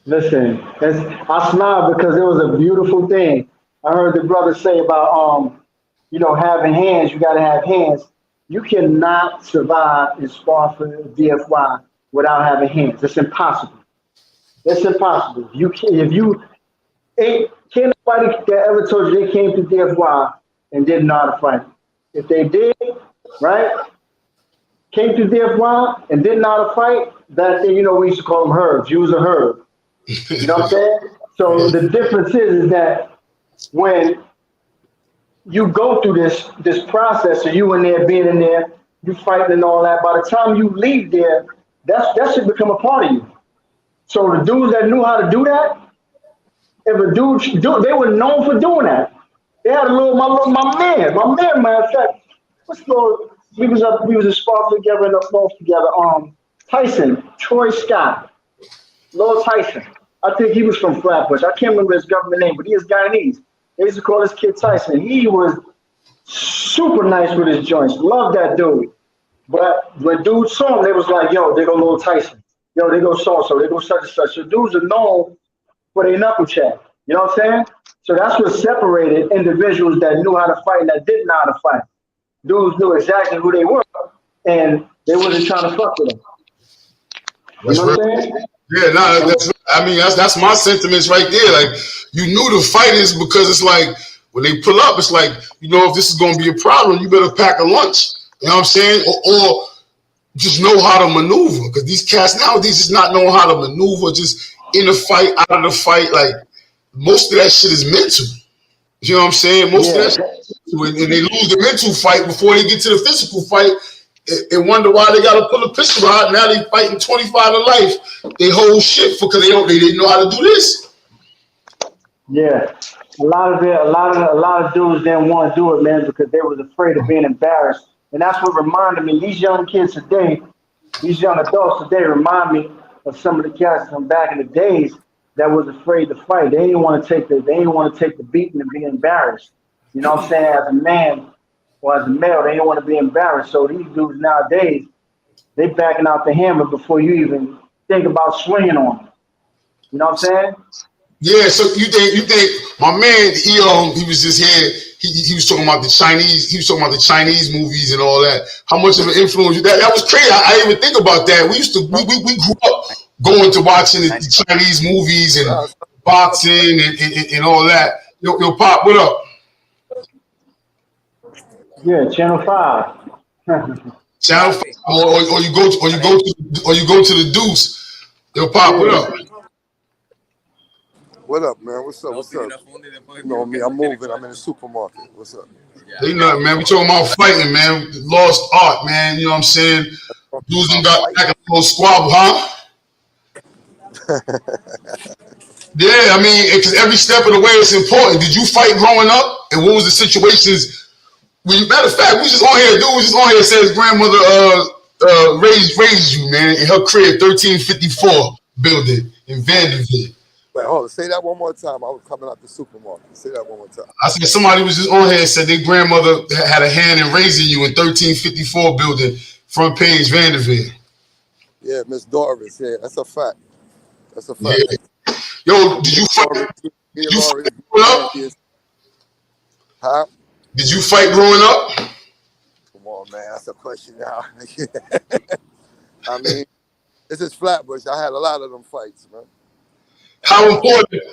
Listen, I smiled because it was a beautiful thing. I heard the brother say about, you know, having hands, you got to have hands. You cannot survive in Spofford, DFY without having hands. It's impossible. It's impossible. Can't nobody that ever told you they came to DFY and didn't know how to fight. If they did, right, came to DFY and didn't know how to fight, that thing, you know, we used to call them herbs. Use a herb. You know what I'm saying? So the difference is that when you go through this process of you in there, being in there, you fighting and all that, by the time you leave there, that should become a part of you. So the dudes that knew how to do that, if a dude, they were known for doing that. They had my man, matter of fact, we was in Spark together and up north together. Tyson, Troy Scott, Lil Tyson. I think he was from Flatbush. I can't remember his government name, but he is Guyanese. They used to call this kid Tyson. He was super nice with his joints. Love that dude. But when dudes saw him, they was like, yo, they go Lil Tyson. Yo, they go so-and-so. They go such and such. So dudes are known for their knuckle check. You know what I'm saying? So that's what separated individuals that knew how to fight and that didn't know how to fight. Dudes knew exactly who they were, and they wasn't trying to fuck with them. You know what I'm saying? Yeah, that's my sentiments right there. Like, you knew the fighters because it's like when they pull up, it's like, you know, if this is going to be a problem, you better pack a lunch. You know what I'm saying? Or just know how to maneuver, because these cats nowadays just not knowing how to maneuver, just in the fight, out of the fight. Like, most of that shit is mental. You know what I'm saying? Most Yeah. of that, and they lose the mental fight before they get to the physical fight, and wonder why they got to pull a pistol out. Now they fighting 25 to life. They hold shit because they didn't know how to do this. Yeah. A lot of dudes didn't want to do it, man, because they was afraid of being embarrassed. And that's what reminded me, these young kids today, these young adults today remind me of some of the cats from back in the days that was afraid to fight. They didn't want to take the beating and be embarrassed. You know what I'm saying? As a man or as a male, they didn't want to be embarrassed. So these dudes nowadays, they backing out the hammer before you even think about swinging on them. You know what I'm saying? Yeah, so you think my man he was just here. He was talking about the Chinese movies and all that. How much of an influence that was crazy. I didn't even think about that. We grew up going to watching the Chinese movies and boxing and all that. Yo, Pop, what up? Yeah, Channel 5. Channel 5, or you go to the Deuce. Yo, Pop, what up? What up, man? What's up? What's up? You know me, I'm moving. I'm in the supermarket. What's up? Ain't nothing, man. We talking about fighting, man. Lost art, man. You know what I'm saying? Dudes done got back a little squabble, huh? Yeah, I mean, because every step of the way is important. Did you fight growing up? And what was the situations? Matter of fact, we just on here said his grandmother raised you, man, in her crib, 1354 building in Vanderbilt. Wait, hold on. Say that one more time. I was coming out the supermarket. Say that one more time. I said somebody was just on here and said their grandmother had a hand in raising you in 1354 building, front page Vanderbilt. Yeah, Miss Doris. Yeah, that's a fact. That's a fact. Yeah. Yo, did you fight? Growing up? Huh? Did you fight growing up? Come on, man. That's a question now. I mean, this is Flatbush. I had a lot of them fights, man. How important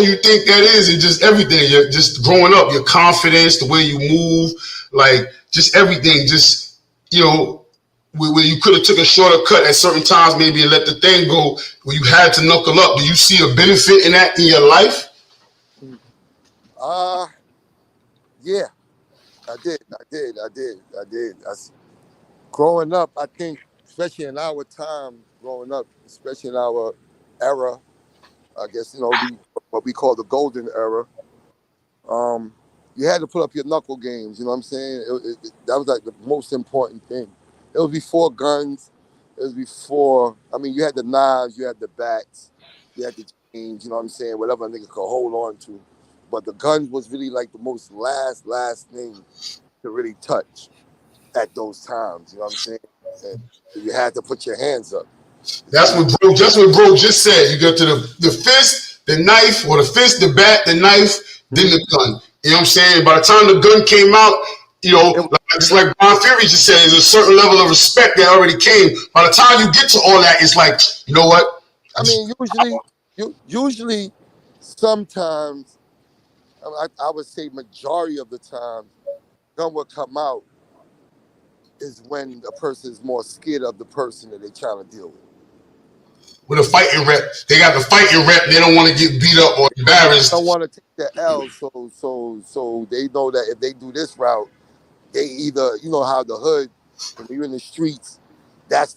you think that is in just everything? You're just growing up, your confidence, the way you move, like just everything. Just, you know, where you could have took a shorter cut at certain times, maybe, and let the thing go. Where you had to knuckle up. Do you see a benefit in that in your life? Yeah, I did. Growing up, I think, especially in our time, growing up, especially in our era, I guess, you know, what we call the golden era, you had to put up your knuckle games, you know what I'm saying? That was like the most important thing. It was before guns. It was before, I mean, you had the knives, you had the bats, you had the chains, you know what I'm saying? Whatever a nigga could hold on to. But the guns was really like the most last thing to really touch at those times, you know what I'm saying? And you had to put your hands up. That's what bro just said. You go to the fist, the knife, or the fist, the bat, the knife, then the gun. You know what I'm saying? By the time the gun came out, you know, it's like Brian Fury just said, there's a certain level of respect that already came. By the time you get to all that, it's like, you know what? I mean, usually, sometimes, I would say majority of the time, gun will come out is when a person is more scared of the person that they're trying to deal with. With a fighting rep, they got the fighting rep. They don't want to get beat up or embarrassed. They don't want to take the L, so they know that if they do this route, they either, you know how the hood, when you're in the streets, that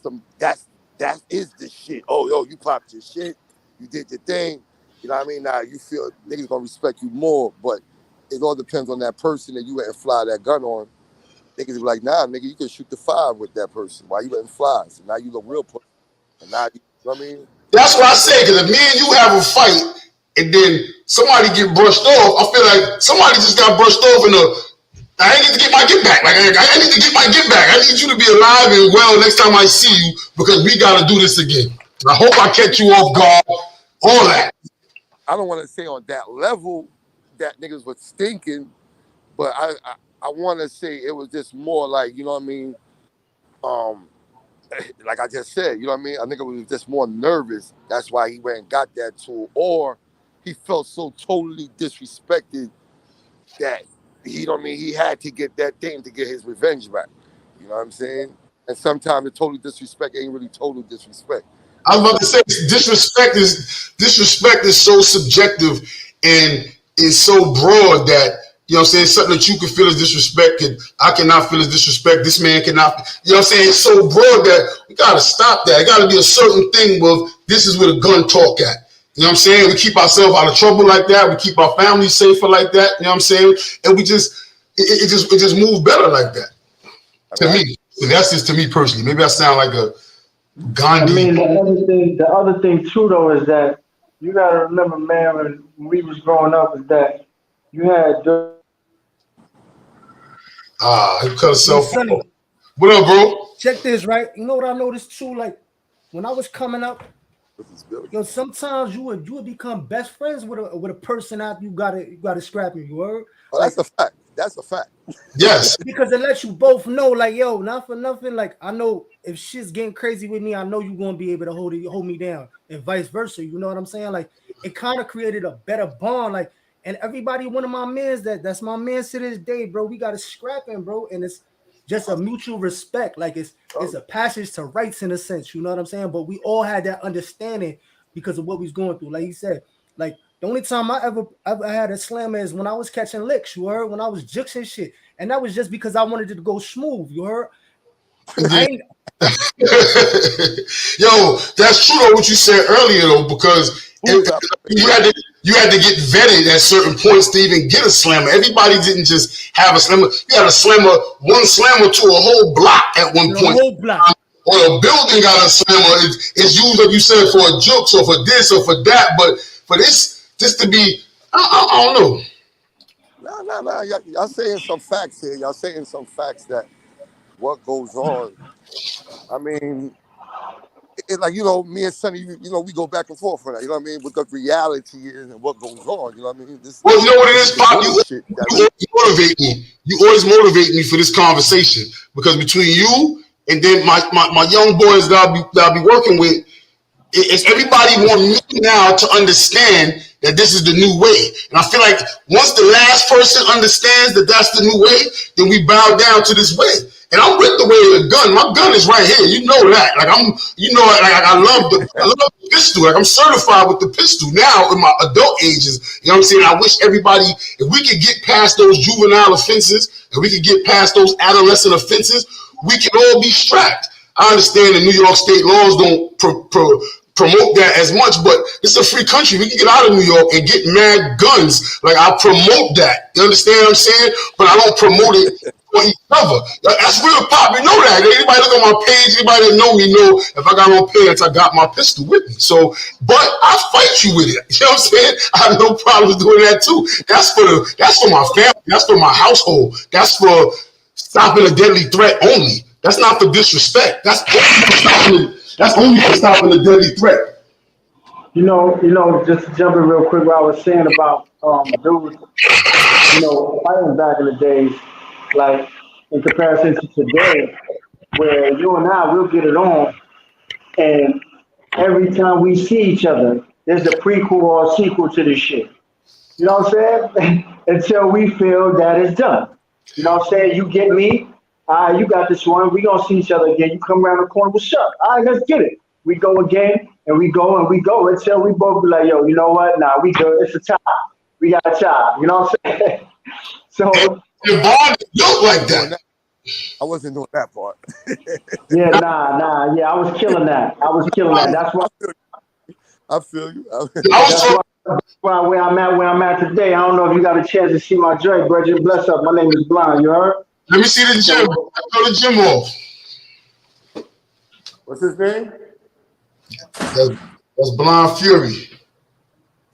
is the shit. Oh, yo, you popped your shit, you did your thing. You know what I mean? Now you feel niggas gonna respect you more, but it all depends on that person that you went and fly that gun on. Niggas be like, nah, nigga, you can shoot the 5 with that person. Why you letting fly? So now you look real pussy. And now you know what I mean? That's what I say, because if me and you have a fight and then somebody get brushed off, I feel like somebody just got brushed off I need to get my get back. Like I need to get my get back. I need you to be alive and well next time I see you because we got to do this again. And I hope I catch you off guard. All that. I don't want to say on that level that niggas was stinking, but I want to say it was just more like, you know what I mean? Like I just said, you know what I mean? I think it was just more nervous. That's why he went and got that tool. Or he felt so totally disrespected that, you know what I mean, he had to get that thing to get his revenge back. You know what I'm saying? And sometimes the total disrespect ain't really total disrespect. I was about to say disrespect is so subjective, and is so broad that, you know what I'm saying, something that you can feel as disrespect, and I cannot feel as disrespect, this man cannot, you know what I'm saying, it's so broad that we got to stop that. It got to be a certain thing of this is where the gun talk at. You know what I'm saying? We keep ourselves out of trouble like that. We keep our families safer like that. You know what I'm saying? And we just, it just moves better like that. To me. So that's just to me personally. Maybe I sound like a Gandhi. I mean, the other thing too, though, is that you got to remember, man, when we was growing up, is that you had He cut himself Sonny, off. What up, bro? check this, right? You know what I noticed too? Like when I was coming up, yo, sometimes you would become best friends with a person after you gotta scrap him. You heard? Oh, that's a fact. That's a fact. Yes. Because it lets you both know, like, yo, not for nothing. Like, I know if shit's getting crazy with me, I know you're gonna be able to hold me down, and vice versa. You know what I'm saying? Like, it kind of created a better bond. Like, and everybody, one of my mans that's my man to this day, bro. We got to scrap him, bro, and it's just a mutual respect. Like, it's a passage to rights in a sense. You know what I'm saying? But we all had that understanding because of what we was going through. Like he said, like the only time I ever had a slammer is when I was catching licks. You heard? When I was juxing shit, and that was just because I wanted it to go smooth. You heard? Yo, that's true though what you said earlier though, because you had to get vetted at certain points to even get a slammer. Everybody didn't just have a slammer. You had a slammer, one slammer to a whole block at one point. Whole block. Or a building got a slammer. It's used, like you said, for a jokes or for this or for that. But for this to be, I don't know. No. Y'all saying some facts here. Y'all saying some facts that what goes on. I mean, it's like, you know, me and Sonny, you know, we go back and forth on that. You know what I mean? What the reality is and what goes on. You know what I mean? Well, you know what it is, Pop? You motivate me. You always motivate me for this conversation, because between you and then my young boys that I'll be working with, it's everybody want me now to understand that this is the new way. And I feel like once the last person understands that that's the new way, then we bow down to this way. And I'm with the way of the gun. My gun is right here. You know that. Like I love the pistol. Like I'm certified with the pistol now in my adult ages. You know what I'm saying? I wish everybody, if we could get past those juvenile offenses, if we could get past those adolescent offenses, we can all be strapped. I understand the New York state laws don't promote that as much, but it's a free country. We can get out of New York and get mad guns. Like, I promote that. You understand what I'm saying? But I don't promote it for each other. That's real, Pop. You know that. Anybody look on my page, anybody that know me know if I got on pants, I got my pistol with me. So, but I fight you with it. You know what I'm saying? I have no problems doing that too. That's for my family. That's for my household. That's for stopping a deadly threat only. That's not for disrespect. That's only for stopping the deadly threat. You know, just jumping real quick, what I was saying about dudes, you know, fighting back in the days, like in comparison to today, where you and I will get it on, and every time we see each other, there's a prequel or a sequel to this shit. You know what I'm saying? Until we feel that it's done. You know what I'm saying? You get me. You got this one. We gonna see each other again. You come around the corner. What's up? All right, let's get it. We go again, and we go until we both be like, yo, you know what? Nah, we good. It's a tie. We got a tie. You know what I'm saying? So your bond look like that. I wasn't doing that part. Yeah, nah. Yeah, I was killing that. That's why. I feel you. That's why where I'm at today. I don't know if you got a chance to see my joint, Bridget. Bless up. My name is Blind. You heard? Let me see the gym. Let's go to gym off. What's his name? That's Blind Fury.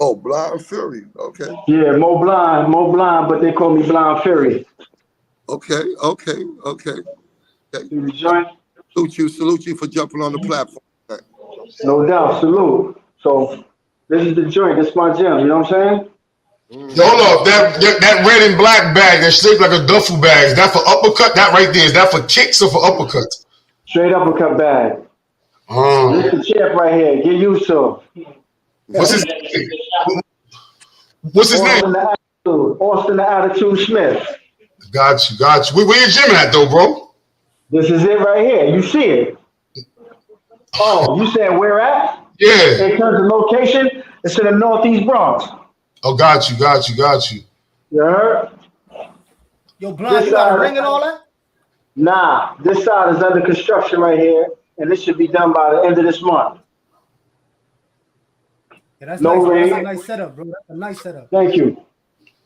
Oh, Blind Fury. Okay. Yeah, Mo Blind, but they call me Blind Fury. Okay. You the joint? Salute you for jumping on the platform. No doubt. Salute. So this is the joint. This is my gym. You know what I'm saying? Yo, hold up, that red and black bag that's shaped like a duffel bag, is that for uppercut? That right there, is that for kicks or for uppercuts? Straight uppercut bag. This is the champ right here. Get used to him. What's his name? Austin the Attitude Smith. Got you. Where your gym at though, bro? This is it right here. You see it. Oh, you saying where at? Yeah. In terms of location, it's in the Northeast Bronx. Oh, got you. You heard? Yo, Blind, you got a ring and all that? Nah, this side is under construction right here, and this should be done by the end of this month. Yeah, that's No nice. That's a ring. nice setup, bro. That's a nice setup. Thank you.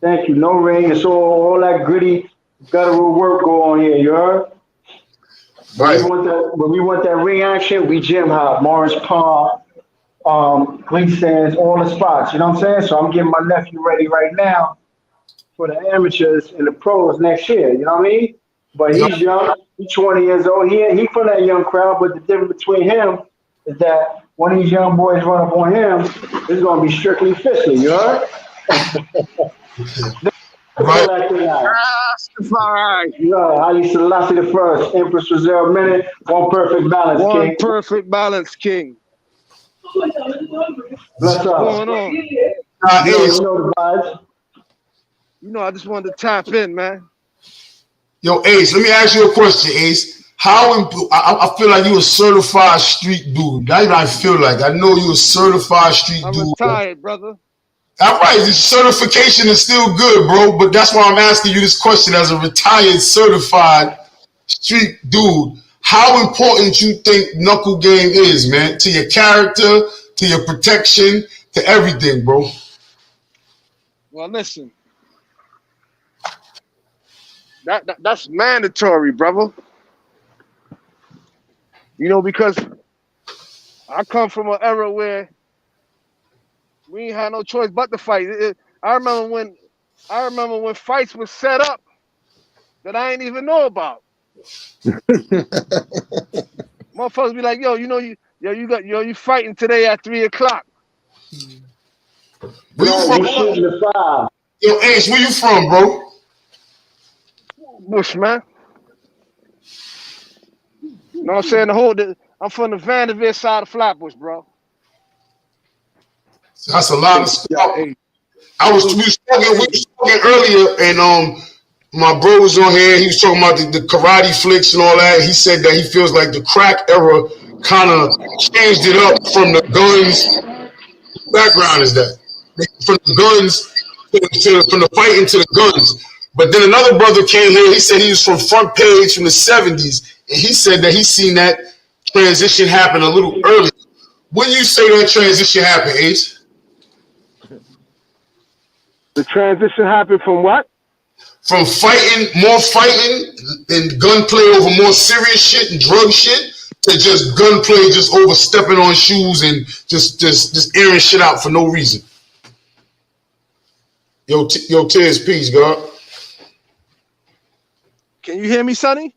No ring. It's all that gritty guttural work go on here. You heard? Right. When we want that ring action, we gym hop, Morris Park, Gleason's, all the spots. You know what I'm saying? So I'm getting my nephew ready right now for the amateurs and the pros next year. You know what I mean? But he's young. He's 20 years old. He from that young crowd. But the difference between him is that when these young boys run up on him, it's gonna be strictly fishy. You heard? Right. Rastafari. Yeah, Ali Selassie the First, Empress Reserve Minute, one perfect balance, One King. perfect balance, King. Bless up. What's going on? You know the vibes. You know, I just wanted to tap in, man. Yo, Ace, let me ask you a question, Ace. I feel like you a certified street dude. That's what I feel like. I know you a certified street I'm dude. retired, brother. All right, the certification is still good, bro. But that's why I'm asking you this question as a retired, certified street dude. How important you think knuckle game is, man, to your character, to your protection, to everything, bro? Well, listen. That's mandatory, brother. You know, because I come from an era where we ain't had no choice but to fight. I remember when fights were set up that I ain't even know about. Motherfuckers be like, yo, you fighting today at 3:00. Where you from? We shooting the 5. Yo, Ace, where you from, bro? Bush, man. You know what I'm saying? I'm from the Vanderbilt side of Flatbush, bro. That's a lot of stuff. We was talking earlier, and my bro was on here. He was talking about the karate flicks and all that. He said that he feels like the crack era kind of changed it up from the guns. Background is that from the guns from the fighting to the guns. But then another brother came here. He said he was from Front Page from the 70s, and he said that he seen that transition happen a little early. When you say that transition happened, Ace? The transition happened from what? From more fighting and gunplay over more serious shit and drug shit to just gunplay, just overstepping on shoes and just airing shit out for no reason. Yo, Tiz, peace, God. Can you hear me, Sonny?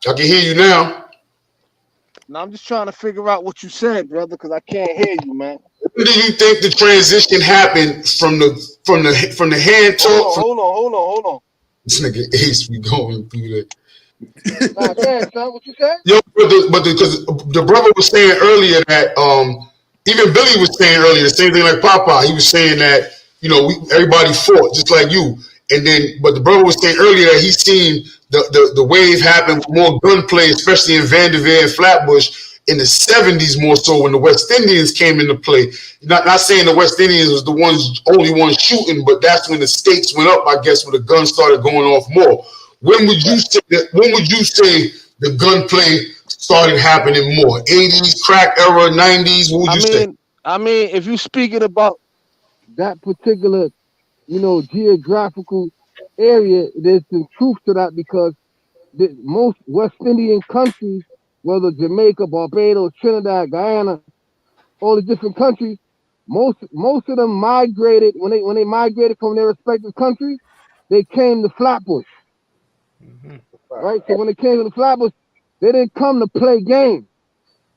I can hear you now. No, I'm just trying to figure out what you said, brother, because I can't hear you, man. When do you think the transition happened from the hand talk? Hold on. This nigga Ace, we going through that. Nah, damn, son, what you said? Yo, because the brother was saying earlier that even Billy was saying earlier the same thing like Papa. He was saying that everybody fought just like you, and then but the brother was saying earlier that he seen the wave happen with more gunplay, especially in Vanderbilt and Flatbush in the 70s more so when the West Indians came into play. Not saying the West Indians was the only ones shooting, but that's when the stakes went up, I guess, when the guns started going off more. When would you say the gunplay started happening more? 80s, crack era, 90s? What would you say? I mean, if you're speaking about that particular, geographical area, there's some truth to that because most West Indian countries, whether Jamaica, Barbados, Trinidad, Guyana, all the different countries, most of them migrated when they migrated from their respective countries, they came to Flatbush. Mm-hmm. Right? So when they came to the Flatbush, they didn't come to play games.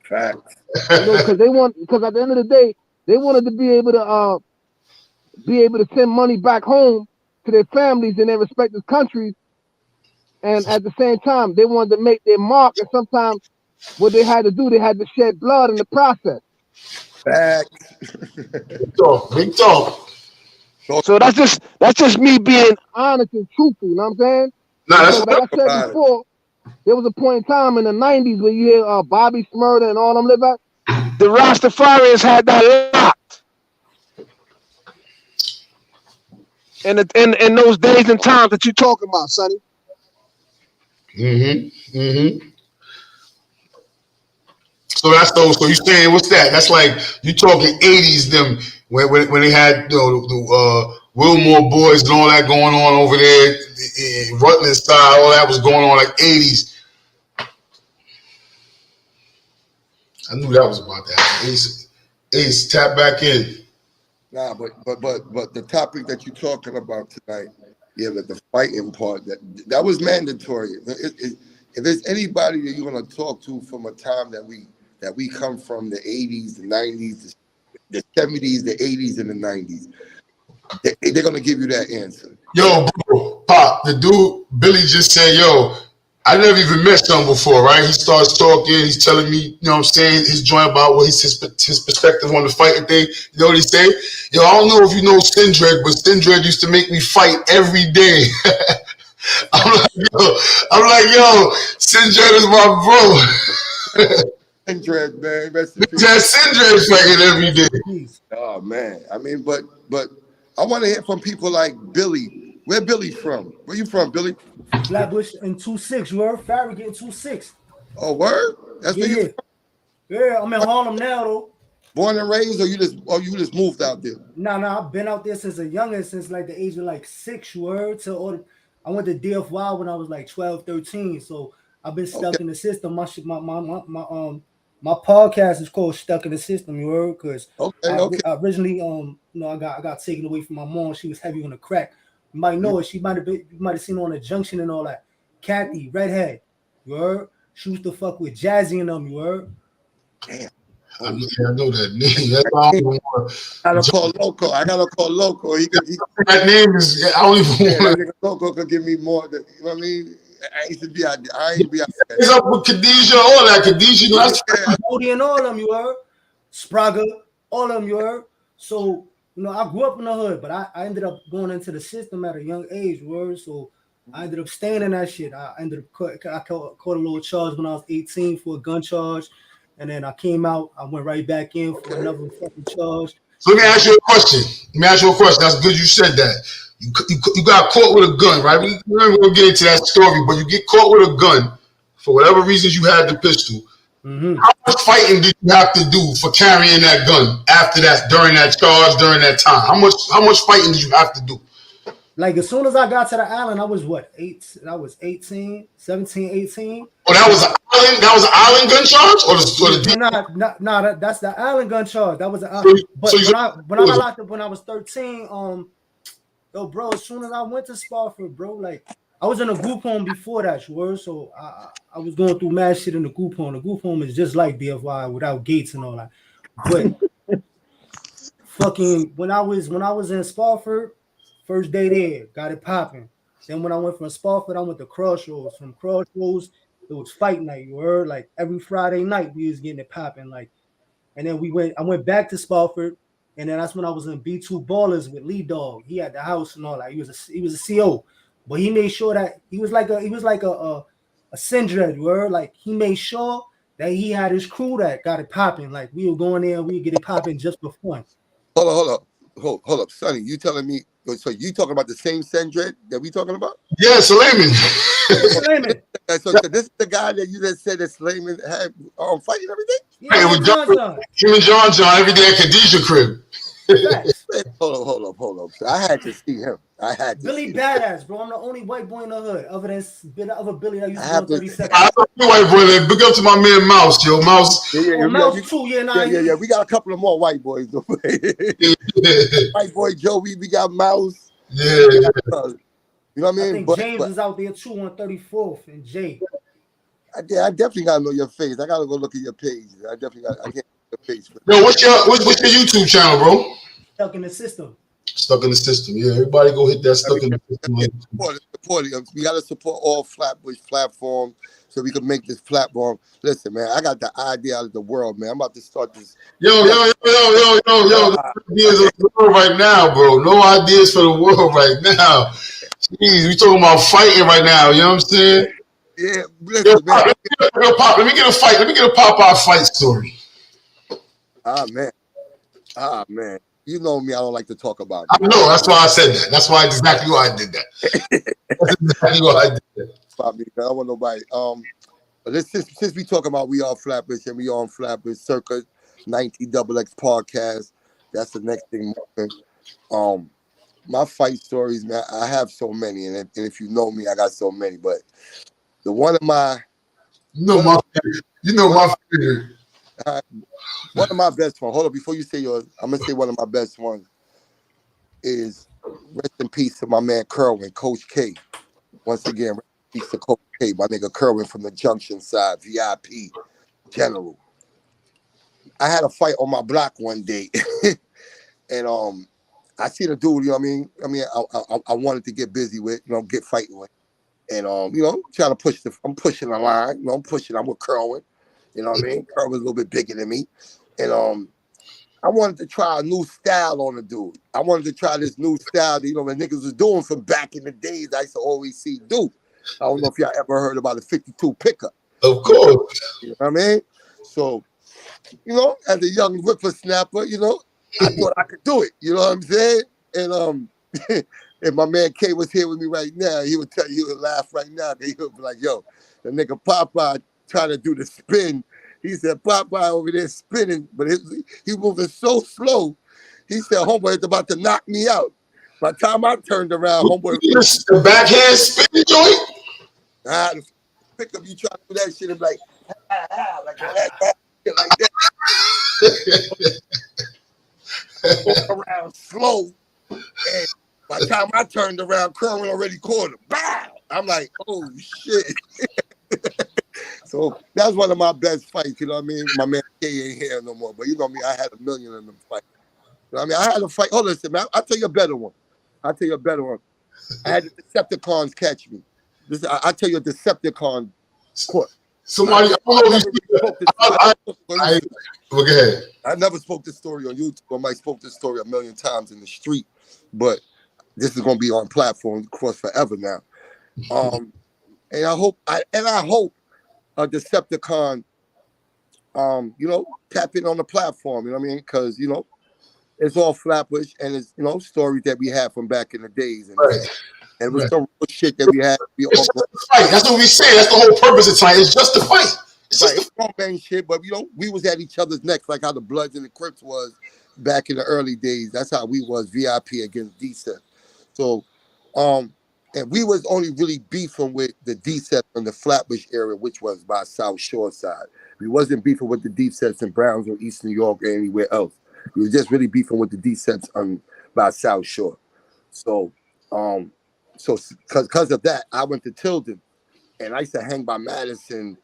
Facts. Because at the end of the day, they wanted to be able to send money back home to their families in their respective countries. And at the same time, they wanted to make their mark. And sometimes what they had to do, they had to shed blood in the process. Facts. Big talk. So that's just me being honest and truthful. You know what I'm saying? Like I said before, there was a point in time in the 90s where you hear Bobby Shmurda and all them live out. The Rastafarians had that locked. in those days and times that you're talking about, Sonny. So so you saying what's that? That's like you talking 80s them when they had the Wilmore boys and all that going on over there, Rutland style, all that was going on like 80s. I knew that was about that. Ace, tap back in. Nah, but the topic that you're talking about tonight, yeah, the fighting part that was mandatory. If there's anybody that you're gonna talk to from a time that we come from, the 80s, the 90s, the 70s, the 80s, and the 90s, they're gonna give you that answer. Yo, bro, Pop, the dude Billy just said, yo, I never even met someone before, right? He starts talking, he's telling me, you know what I'm saying, his joint about what his perspective on the fighting thing. You know what he say? Yo, I don't know if you know Sindred, but Sindred used to make me fight every day. I'm like, yo, Sindred is my bro. Sindred, man. Sindred is fighting every day. Oh, man. I mean, but I want to hear from people like Billy. Where Billy from? Where you from, Billy? Flatbush in 2-6. You heard? Farragut in 2-6. Oh, word? That's where you from? Yeah, I'm in Harlem now though. Born and raised, or you just moved out there? Nah, I've been out there since a youngin', since like the age of like 6, you heard? I went to DFY when I was like 12, 13. So I've been stuck in the system. My podcast is called Stuck in the System, you heard? Because I originally I got taken away from my mom. She was heavy on the crack. You might know it. You might have seen her on the junction and all that. Kathy, redhead, you heard? She used to fuck with Jazzy and them, you heard? Damn. I know that name. That's why I gotta call Loco. That name is. I don't even want to. Loco could give me more. You know what I mean? I used to be out there. I ain't be out there. He's up with Khadijah, all that. Khadijah, Cody and all of them, you heard? Spraga, all of them, you heard? So, I grew up in the hood, but I ended up going into the system at a young age, word. So I ended up staying in that shit. I caught a little charge when I was 18 for a gun charge. And then I came out, I went right back in for another fucking charge. So let me ask you a question. That's good you said that. You got caught with a gun, right? We're not going to get into that story, but you get caught with a gun for whatever reasons you had the pistol. Mm-hmm. How much fighting did you have to do for carrying that gun after that, during that charge, during that time? How much fighting did you have to do? Like as soon as I got to the island, I was what? 18. I was 18, 17, 18. Oh, that was an island. That was an island gun charge, or the that's the island gun charge. That was an island. But when I got locked up when I was 13, yo, bro, as soon as I went to Spofford, bro, like I was in a group home before that, so I was going through mad shit in the group home. The group home is just like DFY without gates and all that. But fucking when I was in Spofford. First day there, got it popping. Then when I went from Spofford, I went to Crossroads. From Crossroads, it was fight night. You heard? Like every Friday night, we was getting it popping. Like, and then I went back to Spofford, and then that's when I was in B2 Ballers with Lee Dog. He had the house and all that. He was a CO, but he made sure that he was like a Sindred. You heard? Like he made sure that he had his crew that got it popping. Like we were going there, we would get it popping just for fun. Hold up, Sonny. You telling me? So you talking about the same Sindred that we talking about? Yeah, Suleiman. So this is the guy that you just said that Suleiman had fighting everything? Yeah, it was him and John every day at Khadijah crib. Hold up. I had to see him. Billy badass, bro. I'm the only white boy in the hood, other than Billy that used to go 30 seconds. I'm the white boy. Big up to my man Mouse, yo, Mouse. Mouse too, yeah. We got a couple of more white boys. White boy Joe, we got Mouse. Yeah. You know what I mean? I think James is out there too on 34th, and Jay. I definitely gotta know your face. I gotta go look at your page. I can't look at your face. Yo, what's your YouTube channel, bro? Stuck in the System. Stuck in the System. Yeah, everybody go hit that Stuck in the System. Support it. We gotta support all Flatbush platforms so we can make this platform. Listen, man, I got the idea out of the world, man. I'm about to start this. Yo. No ideas of the world right now, bro. No ideas for the world right now. Jeez, we talking about fighting right now. You know what I'm saying? Yeah, listen, man. Let me get a fight. Let me get a Popeye fight story. Man. You know me. I don't like to talk about I me. know. That's why I said that. That's why exactly why I did that. That's exactly why I did that. About me. I don't want nobody. But since we talking about We Are Flatbush and We On Flatbush circa 19 XX podcast, that's the next thing moving. My fight stories, man, I have so many, and if you know me, I got so many. But the one of my You know my favorite. You know my favorite. one of my best ones. Hold on, before you say yours, I'm gonna say one of my best ones is rest in peace to my man Kerwin, Coach K. Once again, rest in peace to Coach K, my nigga Kerwin from the Junction side, VIP General. I had a fight on my block one day, and I see the dude. You know what I mean? I wanted to get busy with, get fighting with, and trying to push I'm pushing the line. I'm with Kerwin. You know what I mean? Kerwin's a little bit bigger than me, and I wanted to try a new style on the dude. I wanted to try this new style that, the niggas was doing from back in the days. I used to always see do. I don't know if y'all ever heard about a 52 pickup. Of course. You know what I mean? So, as a young whippersnapper, I thought I could do it. You know what I'm saying? And if my man K was here with me right now, he would tell you, he would laugh right now. He would be like, yo, the nigga Popeye trying to do the spin. He said, Popeye over there spinning, but he moving so slow. He said, homeboy is about to knock me out. By the time I turned around, homeboy. The backhand spin joint? The pickup, you try to do that shit and be like, like that. Around slow. And by the time I turned around, Kerwin already caught him. Bow! I'm like, oh shit. So that's one of my best fights, you know what I mean? My man K ain't here no more, but you know me, I had a million of them fights. You know what I mean? I had a fight. Hold on a second, man. I'll tell you a better one. I had the Decepticons catch me. I'll tell you a Decepticon court. Somebody, go ahead. I never spoke this story on YouTube. I might spoke this story a million times in the street, but this is gonna be on platforms, of course, forever now. And I hope a Decepticon, tap in on the platform. You know what I mean? Because it's all Flatbush, and it's stories that we had from back in the days, and and it was some real shit that we had. It's just a fight. That's what we say. That's the whole purpose of tonight. It's just a fight. It's just bang shit, but we was at each other's necks like how the Bloods and the Crips was back in the early days. That's how we was VIP against DSEP. So, and we was only really beefing with the DSEP in the Flatbush area, which was by South Shore side. We wasn't beefing with the DSEPs in Brownsville, East New York, or anywhere else. We were just really beefing with the DSEPs by South Shore. So, because of that, I went to Tilden, and I used to hang by Madison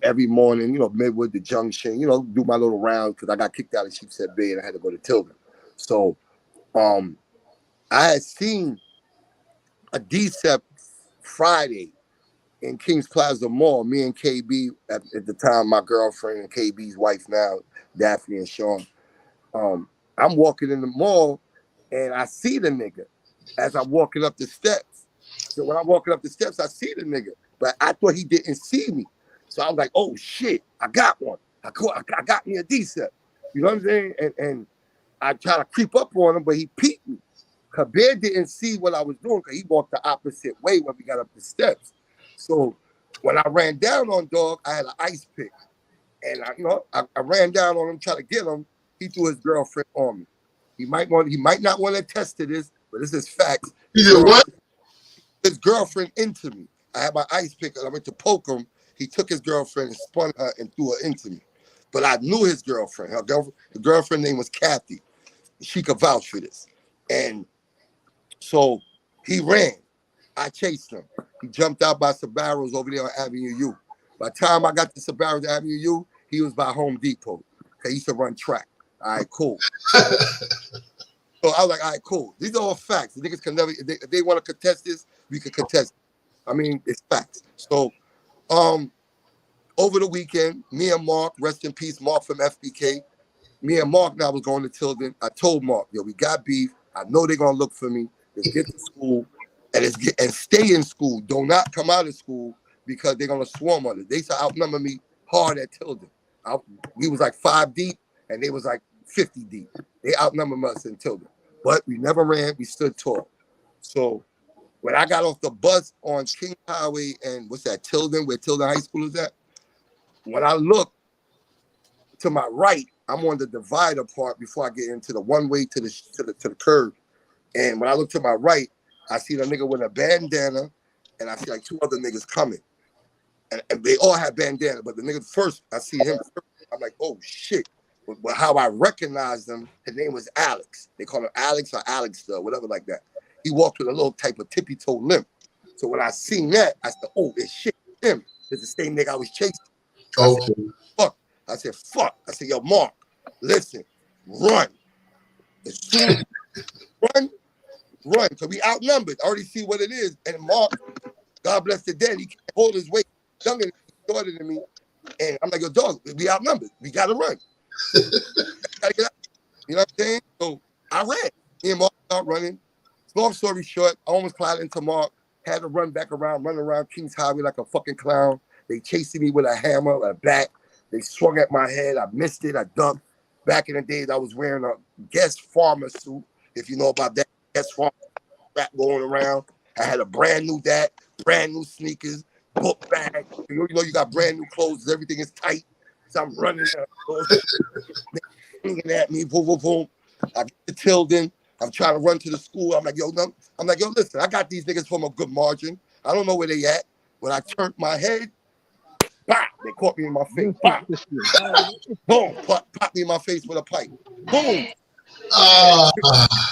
every morning, Midwood, the Junction, do my little rounds because I got kicked out of Sheepshead Bay and I had to go to Tilden. So I had seen a DSEP Friday in Kings Plaza Mall. Me and KB, at the time, my girlfriend and KB's wife now, Daphne and Sean. I'm walking in the mall and I see the nigga as I'm walking up the steps. So when I'm walking up the steps, I see the nigga, but I thought he didn't see me. So I was like, oh shit, I got one. I got me a DSEP. You know what I'm saying? And I tried to creep up on him, but he peeked me. Kabir didn't see what I was doing because he walked the opposite way when we got up the steps. So when I ran down on dog, I had an ice pick. And I ran down on him, trying to get him. He threw his girlfriend on me. He might not want to attest to this, but this is facts. He did what? His girlfriend into me. I had my ice pick and I went to poke him. He took his girlfriend and spun her and threw her into me. But I knew his girlfriend. Her girlfriend's name was Kathy. She could vouch for this. And so he ran. I chased him. He jumped out by Sabaros over there on Avenue U. By the time I got to Sabaros Avenue U, he was by Home Depot. He used to run track. All right, cool. So I was like, all right, cool. These are all facts. The niggas can never, if they want to contest this, we can contest it. I mean, it's facts. So over the weekend, me and Mark, rest in peace, Mark from FBK, me and Mark now was going to Tilden. I told Mark, yo, we got beef. I know they're going to look for me. Let's get to school and stay in school. Do not come out of school because they're going to swarm on us. They used to outnumber me hard at Tilden. We was like 5 deep and they was like 50 deep. They outnumbered us in Tilden. But we never ran. We stood tall. So when I got off the bus on King Highway and what's that, Tilden, where Tilden High School is at, when I look to my right, I'm on the divider part before I get into the one-way to the curb. And when I look to my right, I see the nigga with a bandana, and I see like 2 other niggas coming. And they all have bandana, but the nigga first, I see him first. I'm like, oh shit. But how I recognize him, his name was Alex. They call him Alex or Alex, whatever like that. He walked with a little type of tippy toe limp. So when I seen that, I said, oh, it's shit, him. It's the same nigga I was chasing. Okay. I said, fuck. I said, yo, Mark, listen, run. As soon as run, because we outnumbered. I already see what it is. And Mark, God bless the dead, he can't hold his weight. Younger than me, shorter than me. And I'm like, yo, dog, we outnumbered. We got to run. Gotta get out. You know what I'm saying? So I ran. Me and Mark out running. Long story short, I almost collided into Mark. Had to run back around, run around Kings Highway like a fucking clown. They chasing me with a hammer, a bat. They swung at my head. I missed it. I ducked. Back in the days, I was wearing a Guess Farmer suit. If you know about that, Guess Farmer rap going around. I had a brand new brand new sneakers, book bag. You know, you got brand new clothes. Everything is tight. So I'm running, swinging at me, boom, boom, boom. I get to Tilden. I'm trying to run to the school. I'm like, yo, listen, I got these niggas from a good margin. I don't know where they at. When I turned my head, bah, they caught me in my face. Bah. Boom, pop me in my face with a pipe. Boom.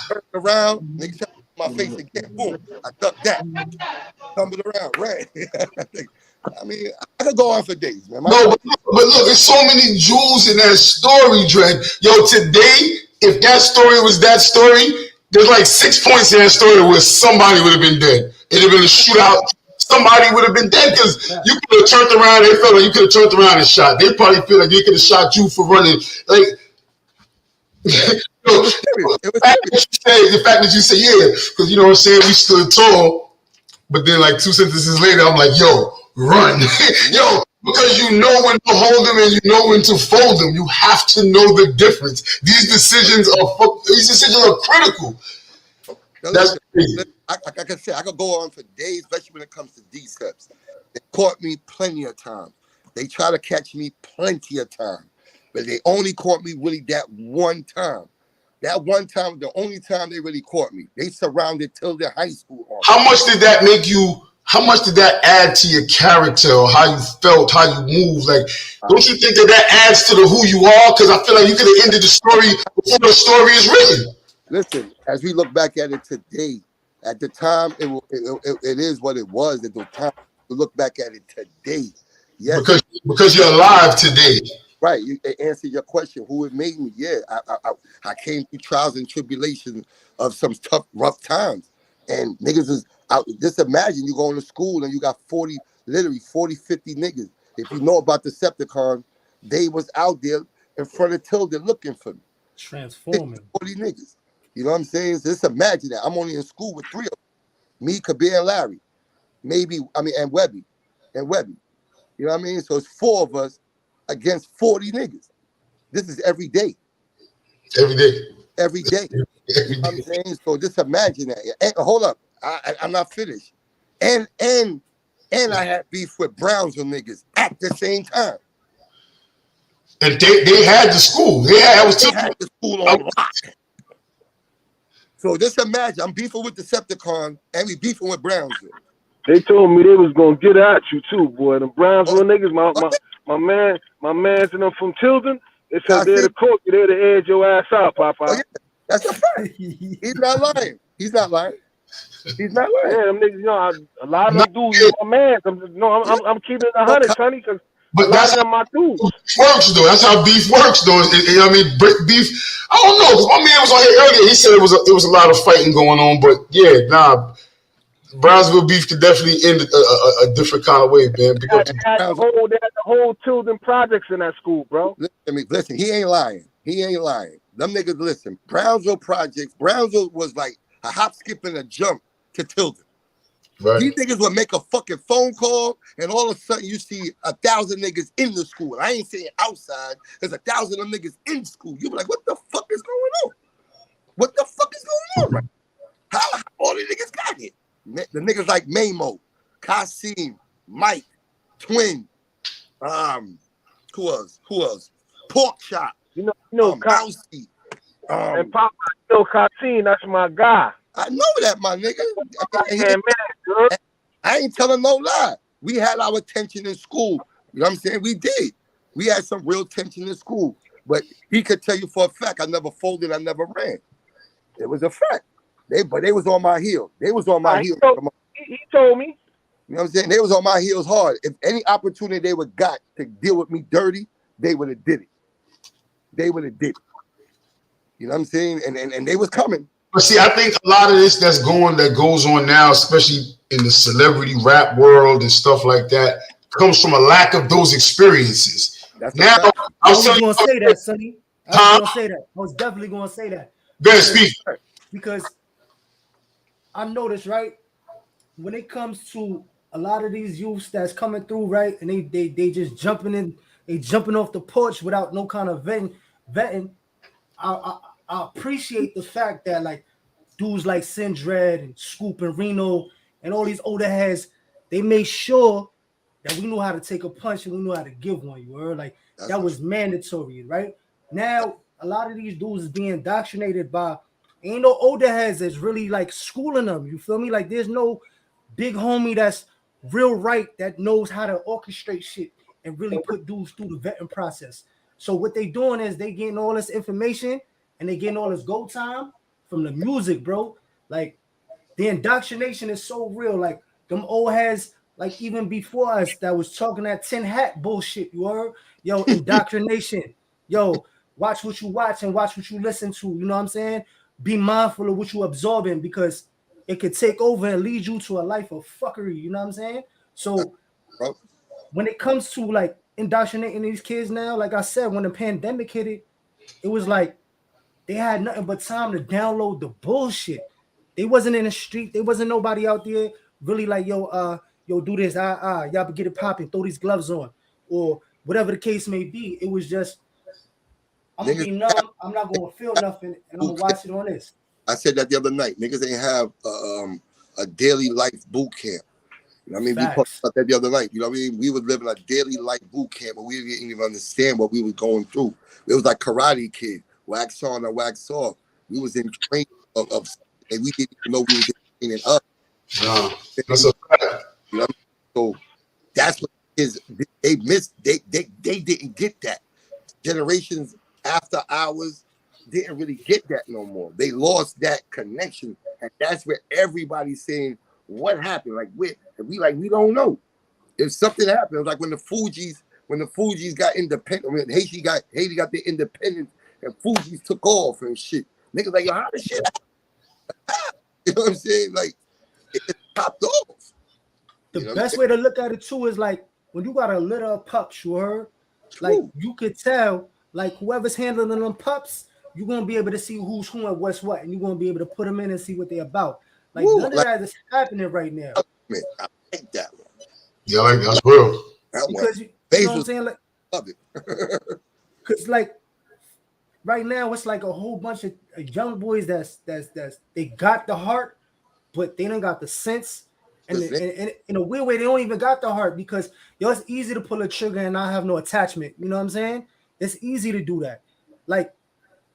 Turned around, niggas shot me in my face again. Boom. I ducked that. Tumbled around, right? I mean, I could go on for days, man. No, but look, there's so many jewels in that story, Dre. Yo, today, if that story was that story, there's like 6 points in that story where somebody would have been dead. It'd have been a shootout. Somebody would have been dead because you could have turned around. They felt like you could have turned around and shot. They probably feel like they could have shot you for running. Like, the fact that you say, yeah, because you know what I'm saying, we stood tall, but then like 2 sentences later, I'm like, yo, run. Yo, because you know when to hold them and you know when to fold them. You have to know the difference. These decisions are critical. That's crazy. Like I said, I could go on for days, especially when it comes to D-steps. They caught me plenty of times. They try to catch me plenty of times. But they only caught me really that one time. That one time, the only time they really caught me. They surrounded Tilden High School. How much did that make you? How much did that add to your character or how you felt, how you moved? Like, don't you think that adds to who you are? Because I feel like you could have ended the story before the story is written. Listen, as we look back at it today, at the time, it is what it was. At the time, to look back at it today, yes, because you're alive today. Right, you answered your question. Who it made me? Yeah, I came through trials and tribulations of some tough, rough times, and niggas is out. Just imagine you going to school and you got 40, 50 niggas. If you know about the Decepticons, they was out there in front of Tilden looking for me. Transforming 40 niggas. You know what I'm saying? So just imagine that. I'm only in school with 3 of them. Me, Kabir, and Larry. And Webby. You know what I mean? So it's 4 of us against 40 niggas. This is every day. Every day. You know what I'm saying? So just imagine that. And, hold up. I'm not finished. And I had beef with Brownsville niggas at the same time. And they had the school. They had the school on lock. So just imagine, I'm beefing with Decepticon and we beefing with Brownsville. They told me they was gonna get at you too, boy. The Brownsville niggas, my man's and them from Tilden, they said they're the court, they're to edge your ass out, Papa. Oh, yeah. That's a fact. He's not lying. Yeah, them niggas, you know, a lot of them dudes, my man. I'm keeping it 100, Sonny, because but that's how my dudes. Works though. That's how beef works though. I mean, beef. I don't know. Cause my man was on here earlier. He said it was a lot of fighting going on, but yeah, nah. Brownsville beef could definitely end a different kind of way, man. They had the whole Tilden projects in that school, bro. Listen, he ain't lying. Them niggas, listen. Brownsville projects. Brownsville was like a hop, skip, and a jump to Tilden. Right. These niggas would make a fucking phone call, and all of a sudden you see 1,000 niggas in the school. I ain't saying outside. There's 1,000 of them niggas in school. You be like, what the fuck? is going on? What the fuck is going on? Right? How all the niggas got it? The niggas like Mamo, Kasim, Mike, Twin, who else? Pork Chop, Mousy. And Papa, Kasim, that's my guy. I know that, my nigga. Man, good. I ain't telling no lie. We had our tension in school. You know what I'm saying? We did. We had some real tension in school. But he could tell you for a fact, I never folded, I never ran. It was a fact. But they was on my heel. They was on my heels. He told me. You know what I'm saying? They was on my heels hard. If any opportunity they would got to deal with me dirty, they would have did it. They would have did it. You know what I'm saying? And they was coming. But see, I think a lot of this that goes on now, especially in the celebrity rap world and stuff like that, comes from a lack of those experiences. That's now, I was going to say that, Sonny. I was going to say that. I was definitely going to say that. Better speak. Because I noticed, right, when it comes to a lot of these youths that's coming through, right, and they just jumping in, they jumping off the porch without no kind of vetting. I appreciate the fact that like dudes like Sindred and Scoop and Reno and all these older heads, they made sure that we knew how to take a punch and we knew how to give one. You heard? Like that was mandatory, right? Now a lot of these dudes is being indoctrinated by ain't no older heads that's really like schooling them. You feel me? Like there's no big homie that's real right that knows how to orchestrate shit and really put dudes through the vetting process. So what they doing is they getting all this information and they getting all this go time from the music, bro. Like the indoctrination is so real. Like them old heads, like even before us that was talking that tin hat bullshit. You heard? Yo, indoctrination. Yo, watch what you watch and watch what you listen to. You know what I'm saying? Be mindful of what you absorbing because it could take over and lead you to a life of fuckery. You know what I'm saying? So when it comes to like indoctrinating these kids now, like I said, when the pandemic hit it was like they had nothing but time to download the bullshit. They wasn't in the street. There wasn't nobody out there really like, yo, do this. Y'all get it popping. Throw these gloves on. Or whatever the case may be. It was just, I'm going to be numb. I'm not going to feel nothing. And I'm going to watch it on this. I said that the other night. Niggas ain't have a daily life boot camp. You know what I mean? Facts. We talked about that the other night. You know what I mean? We was living a daily life boot camp, but we didn't even understand what we were going through. It was like Karate Kid, wax on and wax off. We was in training of and we didn't even know we was in training up. No, that's a fact. You know what I mean? So that's what is they missed. They didn't get that. Generations after ours didn't really get that no more. They lost that connection, and that's where everybody's saying, "What happened?" Like we don't know. If something happened, like when the Fugees got independent, when Haiti got their independence, and Fugees took off and shit. Niggas like, yo, how the shit happen? You know what I'm saying? Like it popped off. The best way to look at it too is like when you got a litter of pups, you heard? Like you could tell, like whoever's handling them pups, you're gonna be able to see who's who and what's what, and you're gonna be able to put them in and see what they're about. Like none of that is happening right now. Man, I like that one. Yeah, like that's real. Because you know what I'm saying? Like, love it. because like right now it's like a whole bunch of young boys that's they got the heart, but they don't got the sense. And in a weird way, they don't even got the heart because it's easy to pull a trigger and not have no attachment. You know what I'm saying? It's easy to do that. Like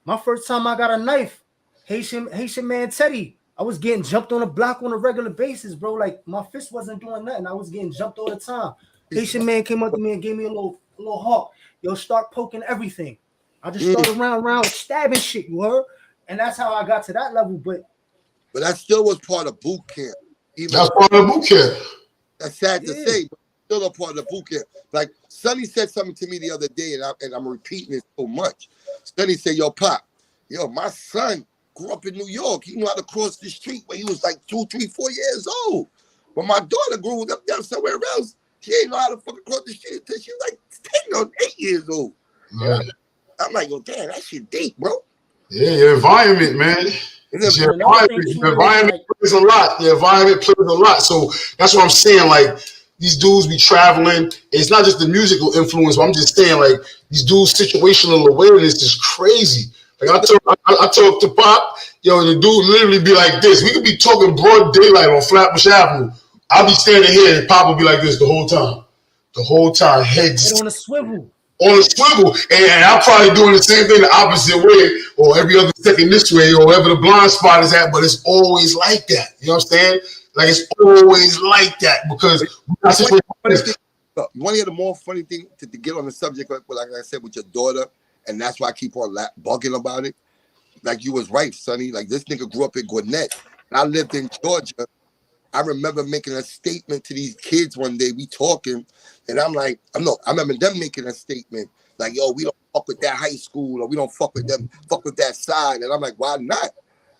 my first time I got a knife, Haitian man Teddy, I was getting jumped on the block on a regular basis, bro. Like my fist wasn't doing nothing. I was getting jumped all the time. Haitian man came up to me and gave me a little hawk. Yo, start poking everything. I just started around stabbing shit, you heard? And that's how I got to that level. But that still was part of boot camp. That's part of the boot camp. That's sad to say, but still a part of the boot camp. Like Sonny said something to me the other day, and I'm repeating it so much. Sonny said, "Yo, Pop, my son grew up in New York. He knew how to cross the street when he was like 2, 3, 4 years old. But my daughter grew up down somewhere else. She ain't know how to fucking cross the street until she was like 10 or 8 years old." Right. I'm like, "Yo, damn, that shit deep, bro." Yeah, your environment, man. Your environment plays a lot. The environment plays a lot. So that's what I'm saying. Like these dudes be traveling. It's not just the musical influence, but I'm just saying like these dudes' situational awareness is crazy. Like I talk to Pop, yo, the dude literally be like this. We could be talking broad daylight on Flatbush Avenue. I'll be standing here and Pop will be like this the whole time. The whole time, heads Head on a swivel. on a swivel. And I'm probably doing the same thing the opposite way or every other second this way or wherever the blind spot is at, but it's always like that. You know what I'm saying? Like it's always like that because you want to hear the more funny thing to get on the subject, like I said, with your daughter, and that's why I keep on bugging about it. Like you was right, Sonny. Like this nigga grew up in Gwinnett, and I lived in Georgia. I remember making a statement to these kids one day. We talking, and I'm like, I remember them making a statement like, "Yo, we don't fuck with that high school, or we don't fuck with them, fuck with that side." And I'm like, "Why not?"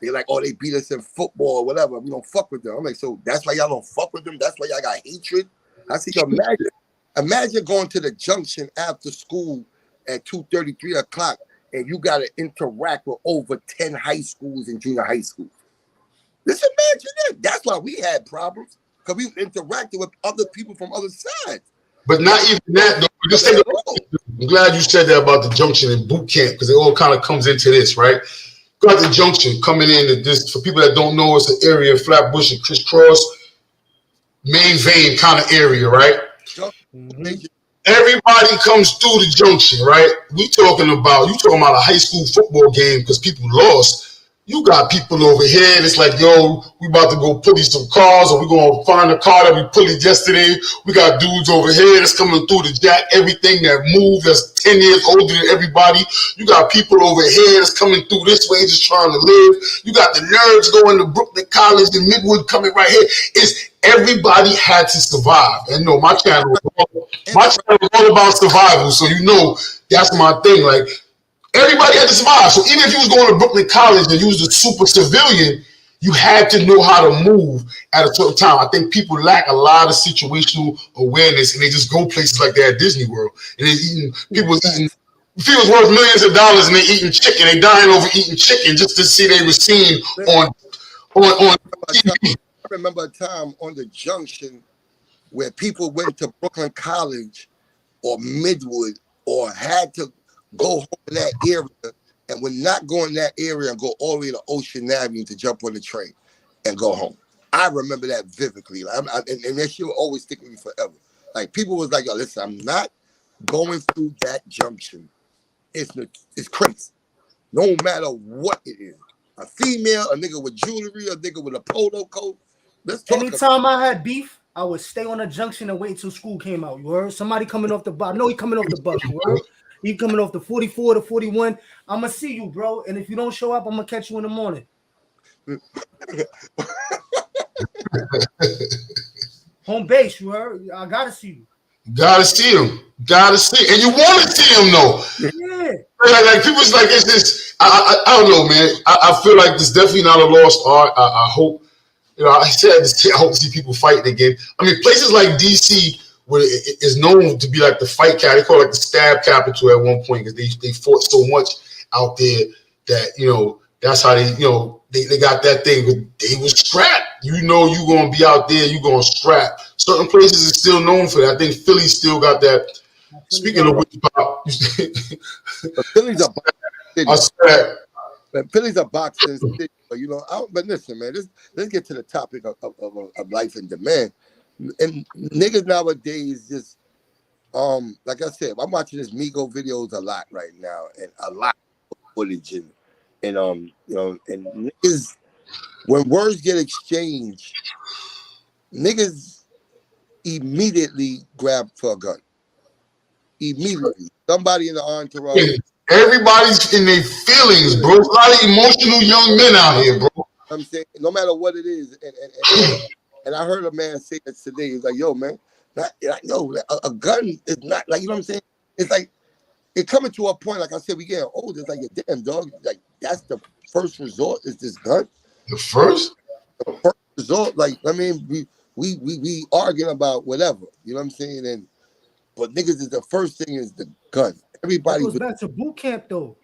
They're like, "Oh, they beat us in football or whatever. We don't fuck with them." I'm like, "So that's why y'all don't fuck with them? That's why y'all got hatred?" I said, imagine going to the junction after school at 2:30, 3 o'clock, and you got to interact with over 10 high schools and junior high schools. Just imagine that. That's why we had problems, because we interacted with other people from other sides. But not even that, though. Just think I'm glad you said that about the junction and boot camp, because it all kind of comes into this, right? Got the junction coming in. This, for people that don't know, it's an area of Flatbush and crisscross, main vein kind of area, right? Mm-hmm. Everybody comes through the junction, right? You talking about a high school football game because people lost. You got people over here, and it's like, yo, we about to go pulley some cars, or we gonna find a car that we pulleyed yesterday. We got dudes over here that's coming through the jack, everything that moves that's 10 years older than everybody. You got people over here that's coming through this way just trying to live. You got the nerds going to Brooklyn College and Midwood coming right here. It's everybody had to survive. And no, my channel is all about survival, so you know that's my thing. Like, everybody had to survive. So even if you was going to Brooklyn College and you was a super civilian, you had to know how to move at a certain time. I think people lack a lot of situational awareness, and they just go places like that at Disney World. And people's worth millions of dollars, and they eating chicken. They dying over eating chicken just to see they were seen on TV. I remember a time on the junction where people went to Brooklyn College or Midwood or had to go home in that area and would not go in that area and go all the way to Ocean Avenue to jump on the train and go home. I remember that vividly. And that shit will always stick with me forever. Like, people was like, yo, listen, I'm not going through that junction. It's crazy. No matter what it is. A female, a nigga with jewelry, a nigga with a polo coat. Anytime I had beef, I would stay on the junction and wait till school came out. You heard? Somebody coming off the bus. I know he coming off the bus. You heard? He coming off the 44 to 41. I'm going to see you, bro. And if you don't show up, I'm going to catch you in the morning. Home base, you heard? I got to see you. Gotta see him. Gotta see. And you want to see him, though. Yeah. Like people's like, it's this. I don't know, man. I feel like this definitely not a lost art. I hope, you know, I said this, I hope to see people fighting again. I mean, places like DC, where it is known to be like the fight capital, they call it like the stab capital at one point, because they fought so much out there that, you know, that's how they, you know, they got that thing. But they was strapped. You know, you gonna be out there, you gonna strap. Certain places are still known for that. I think Philly still got that. Speaking of which, Pop, Philly's a I said, Philly's a boxing city, but you know. But listen, man, let's get to the topic of life and demand. And niggas nowadays just like I said, I'm watching this Migo videos a lot right now, and a lot of footage and you know, and niggas, when words get exchanged, niggas immediately grab for a gun. Immediately, somebody in the entourage. Everybody's in their feelings, bro. There's a lot of emotional young men out here, bro. I'm saying, no matter what it is, and I heard a man say that today. He's like, "Yo, man, a gun is not like, you know what I'm saying. It's like it coming to a point. Like I said, we getting old. It's like, damn, dog. Like that's the first resort is this gun. The first resort. Like, I mean, we arguing about whatever. You know what I'm saying? But niggas is the first thing is the gun. Everybody goes back to boot camp though.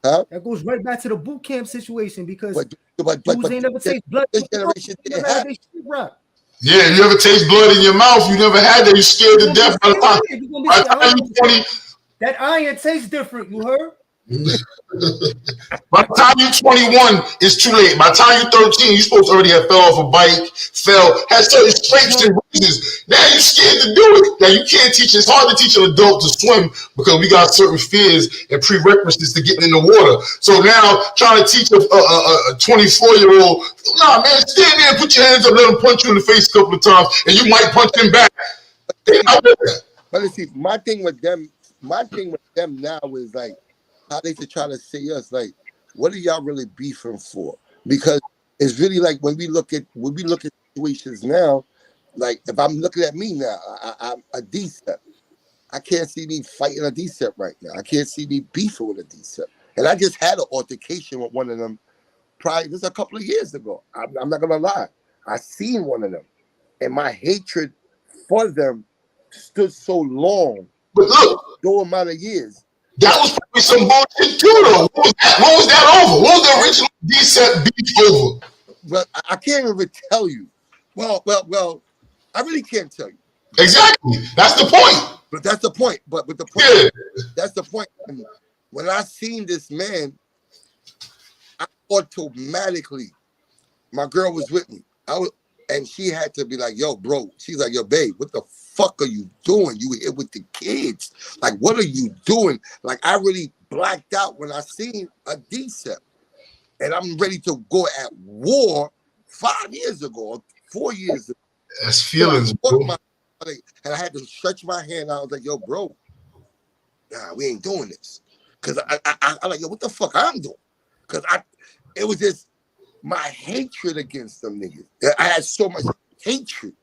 Huh? That goes right back to the boot camp situation because but ain't never taste blood. This generation didn't have. Yeah, you never taste blood in your mouth. You never had that. You scared to death by the time. That iron tastes different. You heard? By the time you're 21, it's too late. By the time you're 13, you're supposed to already have fell off a bike, had certain scrapes and bruises. Now you're scared to do it. Now you can't teach. It's hard to teach an adult to swim because we got certain fears and prerequisites to getting in the water. So now trying to teach a 24-year-old, nah, man, stand there and put your hands up, let him punch you in the face a couple of times, and you might punch him back. But let's see, my thing with them now is like how they should try to say us, like, what are y'all really beefing for? Because it's really like when we look at situations now, like if I'm looking at me now, I'm a DCEP. I can't see me fighting a DCEP right now. I can't see me beefing with a DCEP. And I just had an altercation with one of them probably just a couple of years ago. I'm not gonna lie. I seen one of them, and my hatred for them stood so long. But look, no amount of years. That was probably some bullshit too, though. What was that over? What was the original DCEP beef over? Well, I can't even tell you. Well, I really can't tell you. Exactly. That's the point. But that's the point. But the point. Yeah. That's the point. When I seen this man, I automatically, my girl was with me. And she had to be like, yo, bro. She's like, yo, babe, what the fuck are you doing? You here with the kids. Like, what are you doing? Like, I really blacked out when I seen a DCEP. And I'm ready to go at war 5 years ago, or 4 years ago. That's feelings, bro. And I had to stretch my hand out. I was like, yo, bro, nah, we ain't doing this. Because I like, yo, what the fuck I'm doing? Because it was just my hatred against them niggas. I had so much hatred.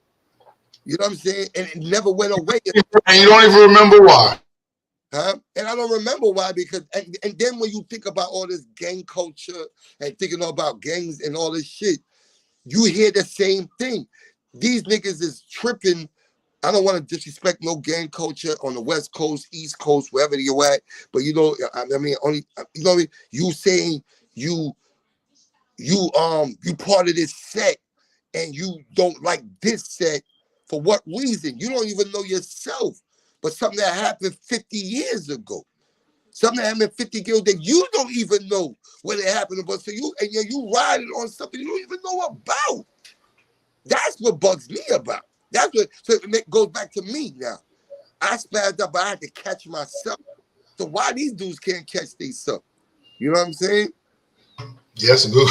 You know what I'm saying? And it never went away. And you don't even remember why. Huh? And I don't remember why, because and then when you think about all this gang culture and thinking about gangs and all this shit, you hear the same thing. These niggas is tripping. I don't want to disrespect no gang culture on the West Coast, East Coast, wherever you're at. But you know, I mean, only you know what I mean? You saying you part of this set and you don't like this set for what reason? You don't even know yourself. But something that happened 50 years ago. Something that happened 50 years ago that you don't even know what it happened about. So you riding on something you don't even know about. That's what bugs me about. That's what, so it goes back to me now. I spazzed up, but I had to catch myself. So why these dudes can't catch themselves? You know what I'm saying? Yeah, that's a good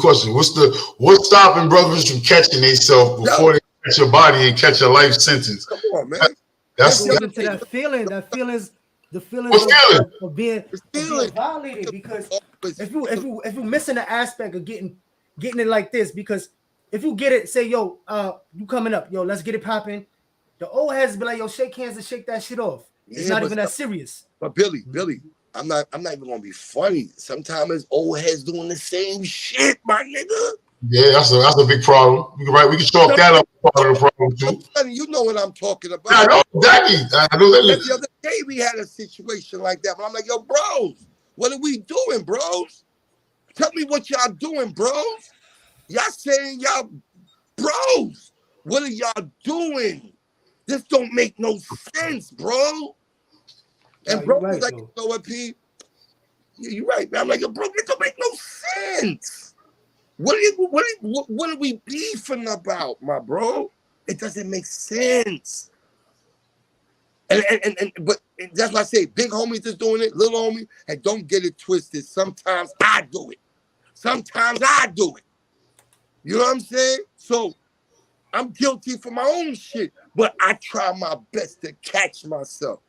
question. What's stopping brothers from catching themselves before they catch your body and catch a life sentence? Come on, man. That's into that feeling. The feeling of being violated. Because if you missing the aspect of getting it like this, because if you get it, say, yo, you coming up, yo, let's get it popping. The old heads be like, yo, shake hands and shake that shit off. It's not even that serious. But Billy, I'm not even gonna be funny. Sometimes it's old heads doing the same shit, my nigga. Yeah, that's a big problem. We can chalk that up part of the problem too. You know what I'm talking about. I know exactly. I know that. The other day we had a situation like that, but I'm like, yo, bros, what are we doing, bros? Tell me what y'all doing, bros. Y'all saying y'all bros. What are y'all doing? This don't make no sense, bro. And bro was like, you know what, P? Yeah, you're right, man. I'm like, yo, bro, this don't make no sense. What are we beefing about, my bro? It doesn't make sense. But that's why I say big homies is doing it, little homie, and don't get it twisted. Sometimes I do it. Sometimes I do it. You know what I'm saying? So I'm guilty for my own shit, but I try my best to catch myself.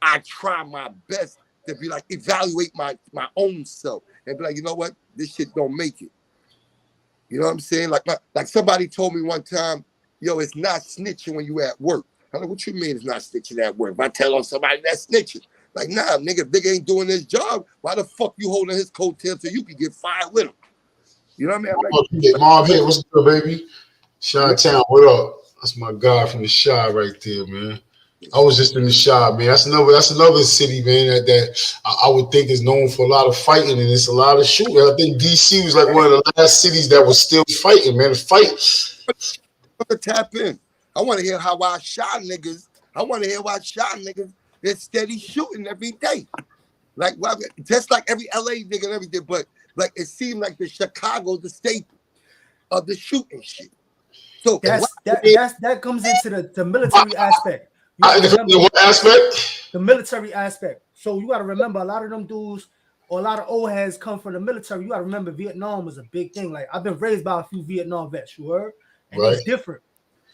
I try my best to be like, evaluate my own self and be like, you know what? This shit don't make it. You know what I'm saying? Like somebody told me one time, yo, it's not snitching when you at work. I'm like, what you mean it's not snitching at work? If I tell on somebody that's snitching, like, nah, nigga, if nigga ain't doing his job, why the fuck you holding his coattail so you can get fired with him? You know what I mean? I'm like, Mom, hey, what's good, baby? Chi-Town, what up? That's my guy from the Chi right there, man. I was just in the Chi, man. That's another city, man, that I would think is known for a lot of fighting, and it's a lot of shooting. I think DC was like one of the last cities that was still fighting, man. Fight. Tap in. I want to hear how I shot niggas. They're steady shooting every day. Like, well, just like every LA nigga and everything, but like it seemed like the Chicago, the staple of the shooting shit. So That comes into the military aspect. What aspect? The military aspect. So you got to remember, a lot of them dudes or a lot of old heads come from the military. You got to remember, Vietnam was a big thing. Like, I've been raised by a few Vietnam vets, you heard? And Right. it's different.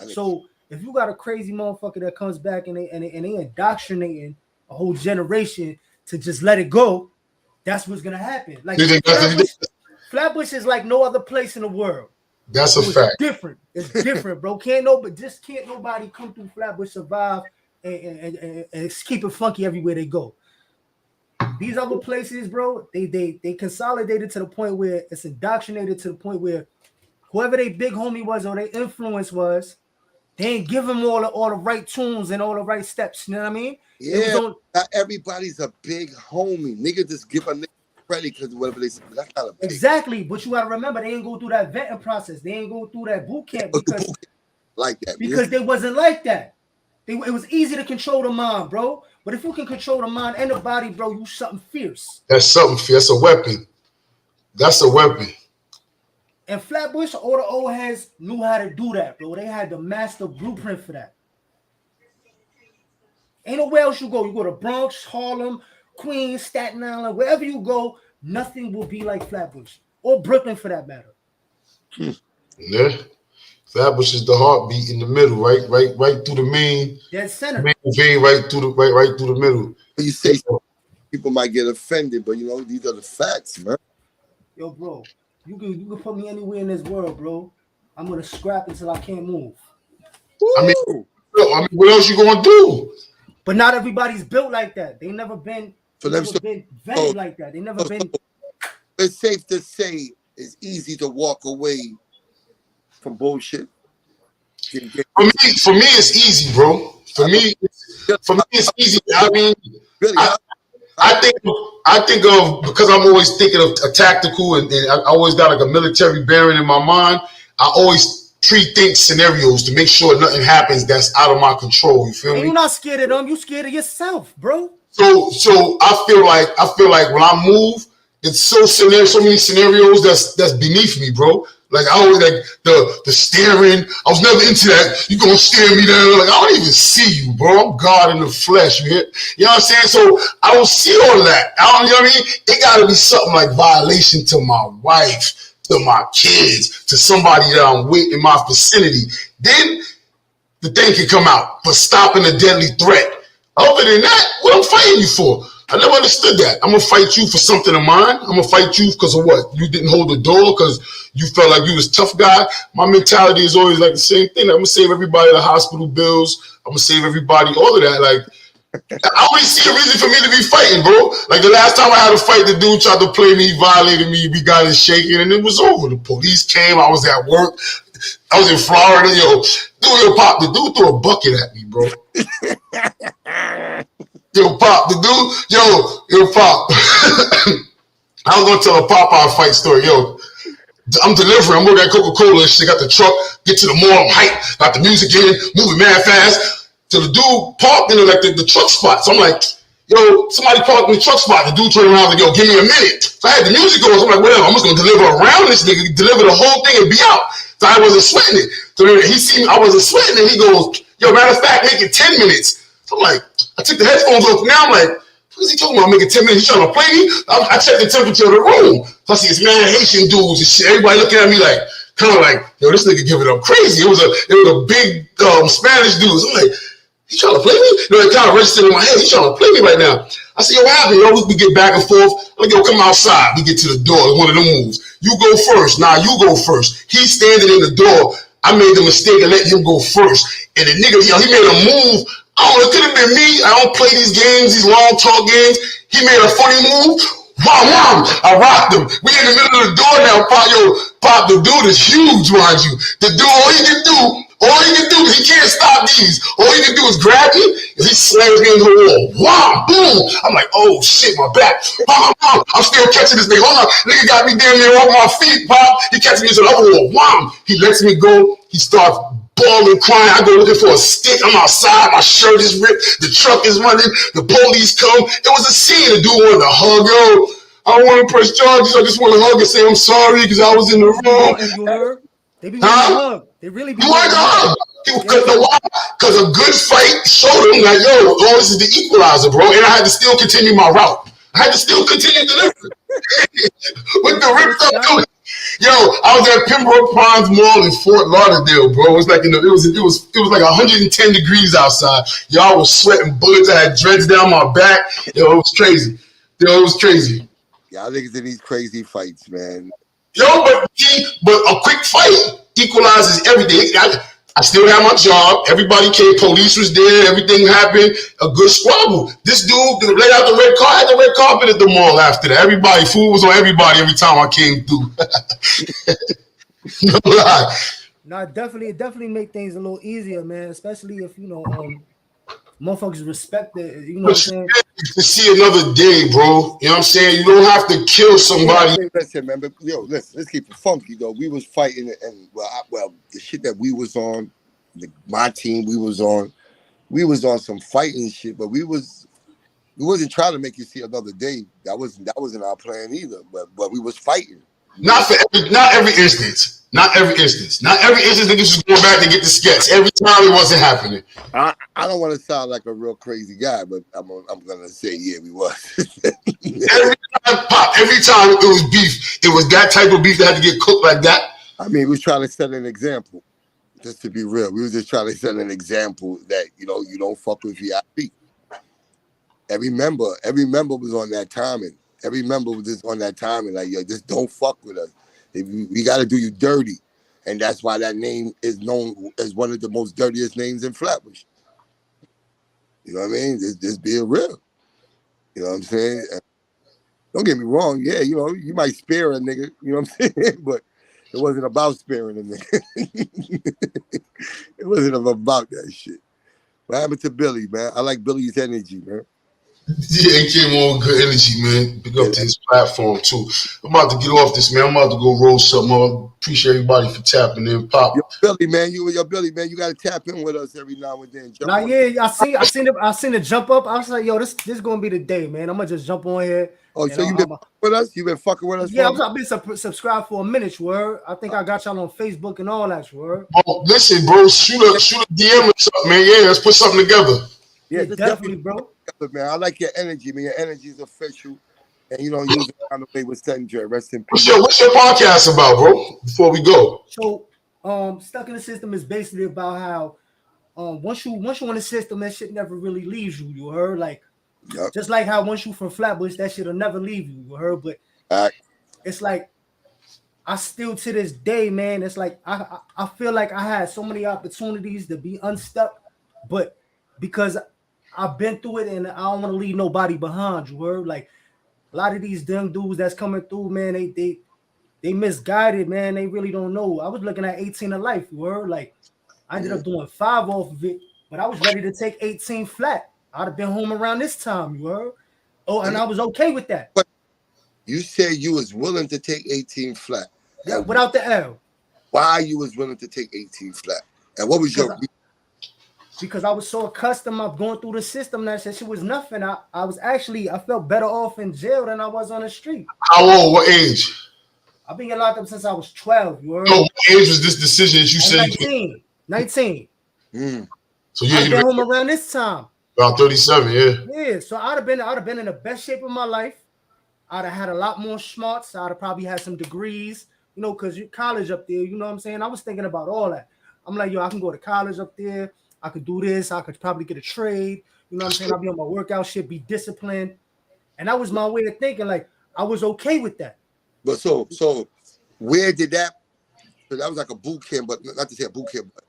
So if you got a crazy motherfucker that comes back and they indoctrinating a whole generation to just let it go, that's what's gonna happen. Like, Flatbush is like no other place in the world. That's a fact. Different. It's different, bro. Can't nobody come through Flatbush, survive, and keep it funky everywhere they go. These other places, bro, they consolidated to the point where it's indoctrinated to the point where whoever they big homie was or their influence was, they ain't give them all the right tunes and all the right steps. You know what I mean? Yeah, not everybody's a big homie. Nigga just give a nigga credit because whatever they say. That's not a big. Exactly, but you gotta remember, they ain't go through that vetting process. They ain't go through that boot camp because they wasn't like that. It was easy to control the mind, bro. But if you can control the mind and the body, bro, you something fierce. That's something fierce. That's a weapon. That's a weapon. And Flatbush, all the old heads knew how to do that, bro. They had the master blueprint for that. Ain't nowhere else you go. You go to Bronx, Harlem, Queens, Staten Island, wherever you go, nothing will be like Flatbush or Brooklyn for that matter. Yeah. Flatbush is the heartbeat in the middle, right through the main center. Main vein, right through the middle. You say people might get offended, but you know, these are the facts, man. Yo, bro, you can put me anywhere in this world, bro. I'm gonna scrap until I can't move. I mean, what else you gonna do? But not everybody's built like that. They never been vetted like that. They never been. It's safe to say it's easy to walk away from bullshit. For me, it's easy, bro. For me, it's easy. I mean, really, I think of, because I'm always thinking of a tactical, and I always got like a military bearing in my mind. I always pre-think scenarios to make sure nothing happens that's out of my control. You feel me? You're not scared of them. You're scared of yourself, bro. So I feel like when I move, it's so many scenarios that's beneath me, bro. Like, I always like the staring. I was never into that. You gonna stare me down? Like, I don't even see you, bro. I'm God in the flesh, man. You know what I'm saying? So I don't see all that. You know what I mean? It gotta be something like violation to my wife, to my kids, to somebody that I'm with in my vicinity. Then the thing can come out. But stopping a deadly threat. Other than that, what I'm fighting you for? I never understood that. I'm gonna fight you for something of mine. I'm gonna fight you because of what? You didn't hold the door because you felt like you was a tough guy. My mentality is always like the same thing. I'm gonna save everybody the hospital bills. I'm gonna save everybody all of that. Like, I always see a reason for me to be fighting, bro. Like, the last time I had a fight, the dude tried to play me, he violated me, we got it shaking, and it was over. The police came. I was at work. I was in Florida. The dude threw a bucket at me, bro. Yo, Pop, the dude, yo, Pop. I was gonna tell a Popeye fight story. Yo, I'm delivering. I'm working at Coca-Cola and shit. Got the truck, get to the mall, I'm hyped. Got the music in, moving mad fast. Till the dude parked in the truck spot. So I'm like, yo, somebody parked in the truck spot. The dude turned around and like, yo, give me a minute. So I had the music going. So I'm like, whatever. I'm just gonna deliver around this nigga, deliver the whole thing and be out. So I wasn't sweating it. So then he seen I wasn't sweating it. He goes, yo, matter of fact, make it 10 minutes. So I'm like, I took the headphones off. Now I'm like, what is he talking about? Making 10 minutes? He trying to play me? I checked the temperature of the room. So I see this mad Haitian dudes and shit. Everybody looking at me like, kind of like, yo, this nigga giving up crazy. It was a big Spanish dude. So I'm like, he trying to play me? You know, it kind of registered in my head. He trying to play me right now. I said, yo, what happened? Yo, we get back and forth. I'm like, yo, come outside. We get to the door. It's one of them moves. You go first. Nah, you go first. He's standing in the door. I made the mistake of letting him go first. And the nigga, he made a move. Oh, it could have been me. I don't play these games, these long talk games. He made a funny move. Wham! I rocked him. We in the middle of the door now. Pop, the dude is huge, mind you. The dude, all he can do, because he can't stop these. All he can do is grab me, and he slams me into the wall. Wham! Boom! I'm like, oh shit, my back. I'm still catching this nigga. Hold on. Nigga got me damn near off my feet, Pop. He catches me into the other wall. Wham! He lets me go. He starts bawling, crying. I go looking for a stick. I'm outside. My shirt is ripped. The truck is running. The police come. It was a scene. The dude wanted to hug. Yo, I don't want to press charges. I just want to hug and say I'm sorry because I was in the room. And you heard? They be Huh? wanting to hug. They really be You wanting want to to hug. hug? Because a good fight showed him like, yo, oh, this is the equalizer, bro. And I had to still continue my route. I had to still continue delivering with the ripped up dude. Yo, I was at Pembroke Pines Mall in Fort Lauderdale, bro. It was like it was like 110 degrees outside. Y'all was sweating bullets. I had dreads down my back. Yo, it was crazy. Yo, it was crazy. Y'all niggas in these crazy fights, man. Yo, but a quick fight equalizes everything. I still have my job. Everybody came. Police was there. Everything happened. A good squabble. This dude laid out the red carpet. I had the red carpet at the mall after that. Everybody, food was on everybody every time I came through. No lie. No, it definitely make things a little easier, man. Especially if motherfuckers respect it. You know what I'm saying? To see another day, bro. You know what I'm saying? You don't have to kill somebody. Listen, man, but yo, let's keep it funky though. We was fighting, and well, the shit that we was on, my team we was on some fighting shit, but we wasn't trying to make you see another day. That wasn't our plan either. But we was fighting. Not every instance. Not every instance niggas was going back to get the sketch. Every time it wasn't happening. I don't want to sound like a real crazy guy, but I'm gonna say yeah, we was. Every time it was beef, it was that type of beef that had to get cooked like that. I mean, we was trying to set an example. Just to be real, we was just trying to set an example that you don't fuck with VIP. Every member was on that timing. Every member was just on that timing. Like, yo, just don't fuck with us. We got to do you dirty. And that's why that name is known as one of the most dirtiest names in Flatbush. You know what I mean? Just being real. You know what I'm saying? Don't get me wrong. Yeah, you might spare a nigga. You know what I'm saying? But it wasn't about sparing a nigga. It wasn't about that shit. What happened to Billy, man? I like Billy's energy, man. Yeah, he came on with good energy, man. Big up to his platform too. I'm about to get off this, man. I'm about to go roll something. I appreciate everybody for tapping in. Pop. Billy, man, you gotta tap in with us every now and then. Yeah, I seen it jump up. I was like, yo, this gonna be the day, man. I'm gonna just jump on here. Oh, so you been with us? You been fucking with us? Yeah, I've been subscribed for a minute, word. I think I got y'all on Facebook and all that, word. Oh, listen, bro, shoot a DM or something, man. Yeah, let's put something together. Yeah, definitely, bro. Man, I like your energy, man. Your energy is official, and you don't use it on the way with Sendra. Rest in peace. What's your podcast about, bro? Before we go, so Stuck in the System is basically about how once you in the system, that shit never really leaves you. You heard, like, just like how once you from Flatbush, that shit'll never leave you. You heard, but it's like I still to this day, man. It's like I feel like I had so many opportunities to be unstuck, but because I've been through it and I don't want to leave nobody behind. You heard? Like a lot of these young dudes that's coming through, man, they misguided, man. They really don't know. I was looking at 18 of life. You heard? Like I ended up doing 5 off of it, but I was ready to take 18 flat. I'd have been home around this time. You heard? Oh, and I was okay with that. But you said you was willing to take 18 flat. Yeah, without the L. Why you was willing to take 18 flat? And what was your? Because I was so accustomed of going through the system that shit was nothing. I felt better off in jail than I was on the street. How old? What age? I've been locked up since I was 12. You heard? No, what age was this decision that you said? 19. So I've been home around this time. About 37, yeah. Yeah, so I'd have been in the best shape of my life. I'd have had a lot more smarts. I'd have probably had some degrees, because you college up there, you know what I'm saying? I was thinking about all that. I'm like, yo, I can go to college up there. I could do this. I could probably get a trade. You know what I'm saying? I'll be on my workout shit, be disciplined. And that was my way of thinking. Like, I was okay with that. But so where did that, so that was like a boot camp, but not to say a boot camp, but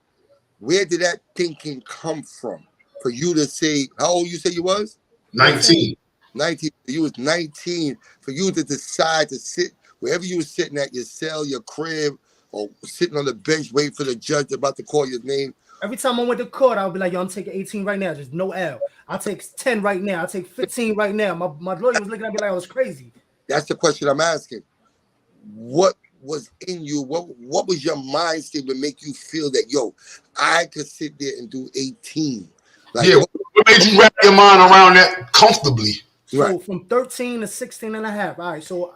where did that thinking come from? For you to say, how old you say you was? 19. 19. You was 19. For you to decide to sit wherever you were sitting at your cell, your crib, or sitting on the bench waiting for the judge about to call your name. Every time I went to court, I would be like, yo, I'm taking 18 right now. There's no L. I'll take 10 right now. I'll take 15 right now. My lawyer was looking at me like I was crazy. That's the question I'm asking. What was in you? What was your mind state to make you feel that, yo, I could sit there and do 18? Like, Yeah, what made you wrap your mind around that comfortably? So Right. from 13 to 16 and a half. All right. So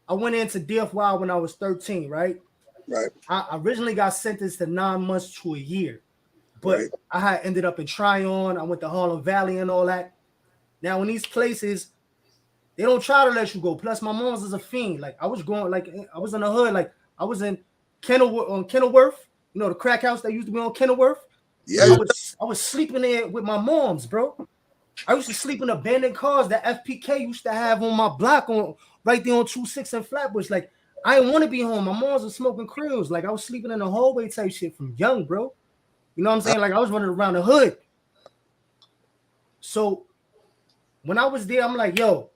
I went into DFY when I was 13, right? Right. I originally got sentenced to 9 months to a year, but Right. I had ended up in Tryon. I went to Harlem Valley and all that. Now in these places, they don't try to let you go. Plus, my mom's is a fiend. Like I was going, like I was in the hood. Like I was in Kenilworth. You know the crack house that used to be on Kenilworth. Yeah. I was sleeping there with my moms, bro. I used to sleep in abandoned cars that FPK used to have on my block on right there on 26 and Flatbush. Like I didn't want to be home. My moms was smoking krills. Like I was sleeping in the hallway type shit from young, bro. You know what I'm saying? Like I was running around the hood. So when I was there, I'm like, yo,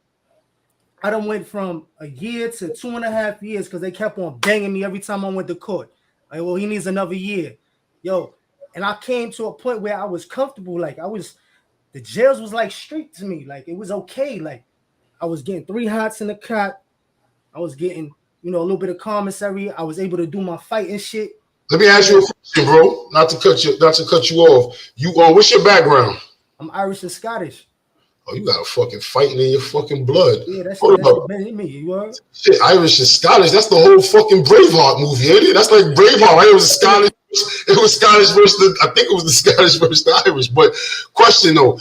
I done went from a year to 2.5 years because they kept on banging me every time I went to court. Like, well, he needs another year. Yo, and I came to a point where I was comfortable. Like the jails was like street to me. Like it was okay. Like I was getting 3 hots in the cot. I was getting, a little bit of commissary. I was able to do my fighting shit. Let me ask you a question, bro. Not to cut you off. What's your background? I'm Irish and Scottish. Oh, you got a fucking fighting in your fucking blood. Yeah, that's Hold up. me. You heard? Shit, Irish and Scottish. That's the whole fucking Braveheart movie, ain't it? That's like Braveheart, right? It was Scottish. It was Scottish versus I think it was the Scottish versus the Irish. But question though,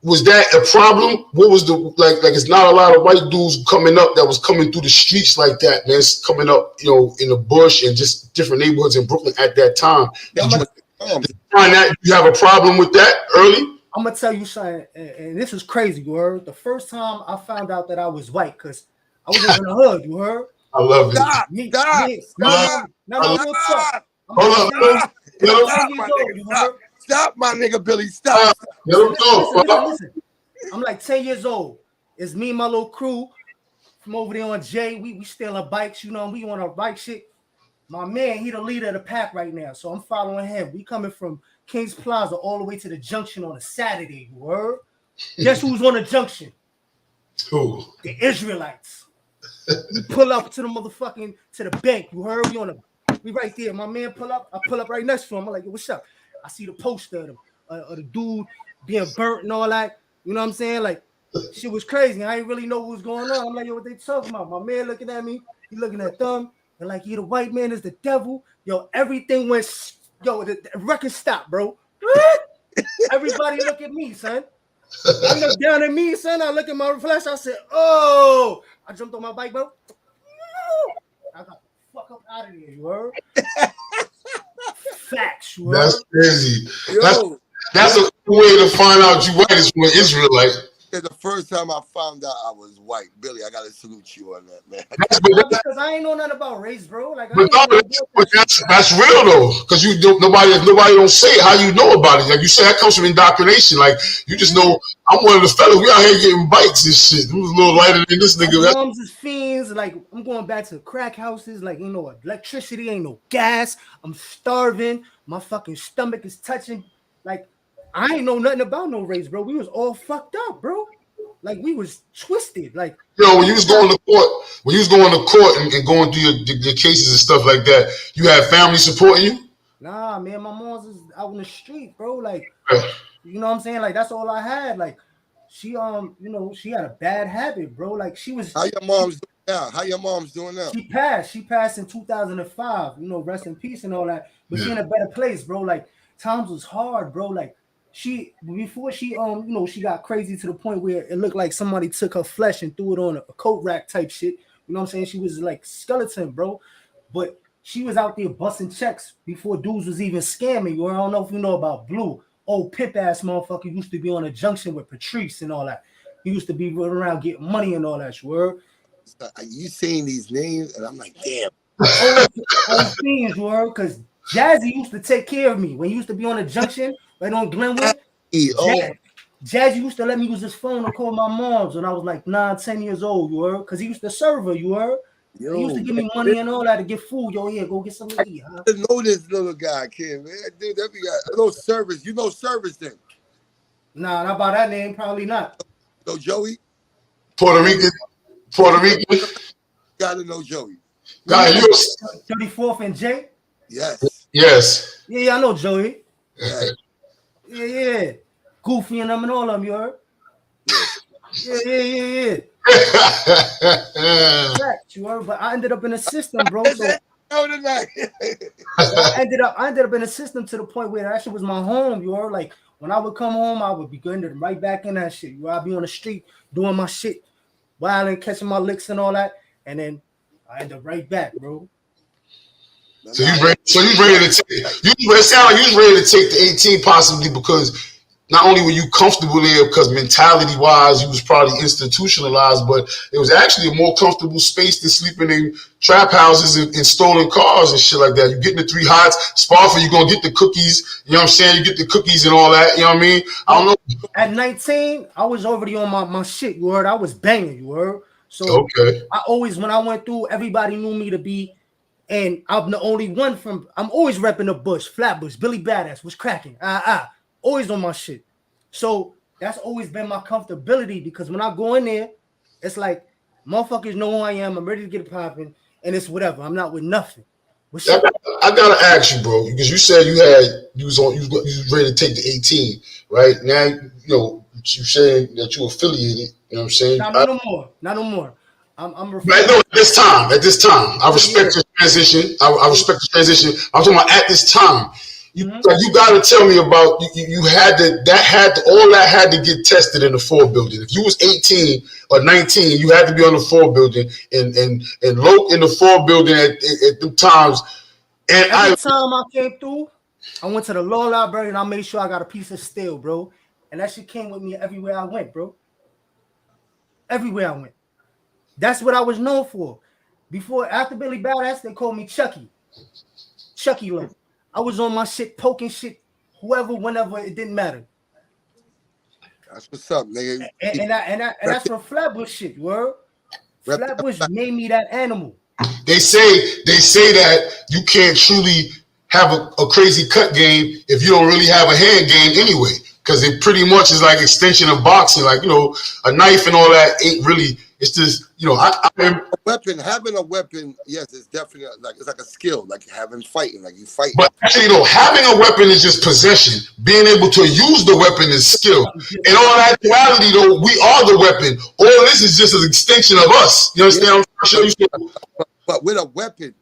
was that a problem? What was the like? It's not a lot of white dudes coming up that was coming through the streets like that, man. It's coming up, in the bush and just different neighborhoods in Brooklyn at that time. Did you find that you have a problem with that early? I'm gonna tell you something, and this is crazy. You heard? The first time I found out that I was white, cause I was in the hood. You heard? I love it. Stop. Stop, my nigga Billy. Stop. Listen. I'm like 10 years old. It's me and my little crew from over there on J. We stealing bikes, we on our bike shit. My man, he the leader of the pack right now, so I'm following him. We coming from Kings Plaza all the way to the junction on a Saturday. You heard? Guess who's on the junction? Who? The Israelites. We pull up to the bank. You heard? We right there. My man pull up. I pull up right next to him. I'm like, yo, what's up? I see the poster of the dude being burnt and all that. You know what I'm saying? Like, shit was crazy. I didn't really know what was going on. I'm like, yo, what they talking about? My man looking at me. He looking at them. And like, the white man is the devil. Yo, everything went. Yo, the record stopped, bro. Everybody look at me, son. I look down at me, son. I look at my flash. I said, oh. I jumped on my bike, bro. I got the fuck up out of here, you heard? Facts, you heard? That's crazy. Yo, that's a cool way to find out you white is from an Israelite. the first time I found out I was white, Billy, I gotta salute you on that, man. Because I ain't know nothing about race, bro. Like, that's real though, because nobody don't say it. How you know about it? Like you said, that comes from indoctrination. Like you just know I'm one of the fellas. We out here getting bikes and shit. Who's a little lighter than this nigga? My mom's is fiends. Like I'm going back to crack houses. Like electricity, ain't no gas. I'm starving. My fucking stomach is touching. Like. I ain't know nothing about no race, bro. We was all fucked up, bro. Like we was twisted. Like when you was going to court, and going through your cases and stuff like that, you had family supporting you? Nah, man, my mom's is out in the street, bro. Like, you know what I'm saying? Like that's all I had. Like she she had a bad habit, bro. Like she was. How your mom's doing now? How your mom's doing now? She passed in 2005. Rest in peace and all that. But she in a better place, bro. Like times was hard, bro. Like. Before she she got crazy to the point where it looked like somebody took her flesh and threw it on a coat rack type shit. You know what I'm saying? She was like skeleton, bro. But she was out there busting checks before dudes was even scamming. Or I don't know if you know about Blue. Old pimp ass motherfucker used to be on a junction with Patrice and all that. He used to be running around getting money and all that. Word. Are you saying these names? And I'm like, damn. Old things, word, because Jazzy used to take care of me when he used to be on a junction. Right on Glenwood, Jazzy used to let me use his phone to call my mom's when I was like 9, 10 years old, you heard? Because he used to serve her, you heard? He used to give me money and all that to get food. Yo, yeah, go get something to eat, huh? I didn't know this little guy, kid, man. Dude, that be a little service. You know service then? Nah, not by that name, probably not. So Joey? Puerto Rican. Gotta know Joey. God, you 34th and J. Yes. yes. Yeah, I know Joey. Yes. Yeah. Goofy and them and all of them, you heard? Yeah. Facts, you heard? But I ended up in a system, bro. So No, tonight. I ended up in a system to the point where that shit was my home, you heard? Like when I would come home, I would be going right back in that shit. You know, I'd be on the street doing my shit, wilding, catching my licks and all that, and then I end up right back, bro. So you ready to take it sound like you was ready to take the 18 possibly because not only were you comfortable there because mentality wise you was probably institutionalized, but it was actually a more comfortable space than sleeping in trap houses and stolen cars and shit like that. You getting the 3 hots, Sparford, you're gonna get the cookies, you know what I'm saying? You get the cookies and all that, you know what I mean? I don't know. At 19, I was already on my shit, you heard? I was banging, you heard? So Okay. I always, when I went through, everybody knew me to be, and I'm the only one I'm always repping the Bush, Flatbush, Billy Badass, was cracking. Always on my shit. So that's always been my comfortability because when I go in there, it's like motherfuckers know who I am. I'm ready to get it popping, and it's whatever. I'm not with nothing. I gotta ask you, bro, because you said you was ready to take the 18, right? Now you know you saying that you affiliated. You know what I'm saying? Not no more. I'm Right, no, at this time, I respect the transition. I respect the transition. I'm talking about at this time. You got to tell me about you had all that had to get tested in the 4 building. If you was 18 or 19, you had to be on the 4 building and low in the 4 building at the times. And every time I came through, I went to the law library and I made sure I got a piece of steel, bro. And that shit came with me everywhere I went, bro. Everywhere I went. That's what I was known for. After Billy Badass, they called me Chucky. Chucky Low. I was on my shit, poking shit, whoever, whenever, it didn't matter. That's what's up, nigga. And that's from Flatbush shit, word. Flatbush made me that animal. They say that you can't truly have a crazy cut game if you don't really have a hand game anyway. Because it pretty much is like extension of boxing. Like, you know, a knife and all that ain't really. It's just, you know, having a weapon, yes, it's definitely it's like a skill, like fighting, like you fight. But actually, though, having a weapon is just possession. Being able to use the weapon is skill. In all actuality, though, we are the weapon. All this is just an extension of us. You understand? But with a weapon,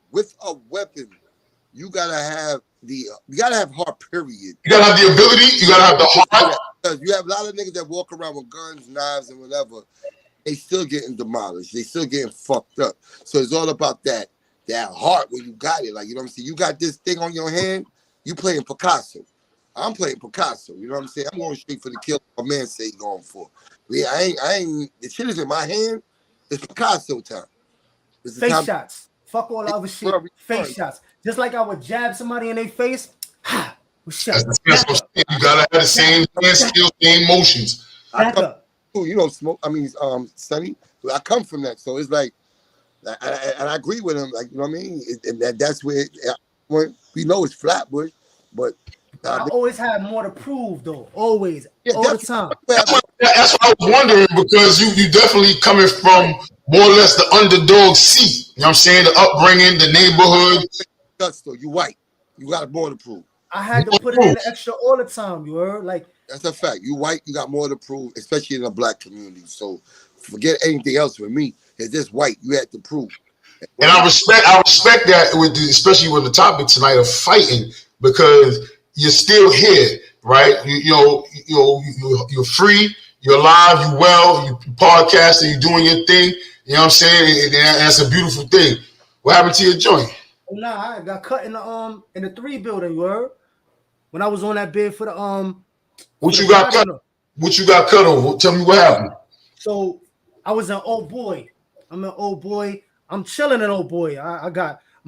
you gotta have heart. Period. You gotta have the ability. You gotta have the heart. Because you have a lot of niggas that walk around with guns, knives, and whatever. They still getting demolished. They still getting fucked up. So it's all about that heart when you got it. Like, you know what I'm saying? You got this thing on your hand, you playing Picasso. I'm playing Picasso. You know what I'm saying? I'm going straight for the kill my man say he going for. But yeah, I ain't the shit is in my hand. It's Picasso time. It's face shots. Fuck all the other shit. Face shots. Just like I would jab somebody in their face. Ha! You gotta have the same skill, same motions. Back up. You know, Sonny, I come from that, so it's like, and I agree with him. Like, you know what I mean? That's where we know it's Flatbush, but I always had more to prove, though. Always, all the time. That's what I was wondering because you definitely coming from more or less the underdog seat. You know what I'm saying? The upbringing, the neighborhood. Though you white, you got more to prove. I had to put it in the extra all the time. You heard? Like. That's a fact. You white, you got more to prove, especially in the black community. So forget anything else with me. It's just white. You had to prove. And I respect that especially with the topic tonight of fighting because you're still here, right? You're free, you're alive, you well, you podcasting, you're doing your thing. You know what I'm saying? And that's a beautiful thing. What happened to your joint? Nah, I got cut in the 3 building. You heard? When I was on that bid for the What you got cut? What you got cut over? Tell me what happened. So I was an old boy. I'm an old boy. I'm chilling an old boy. I'm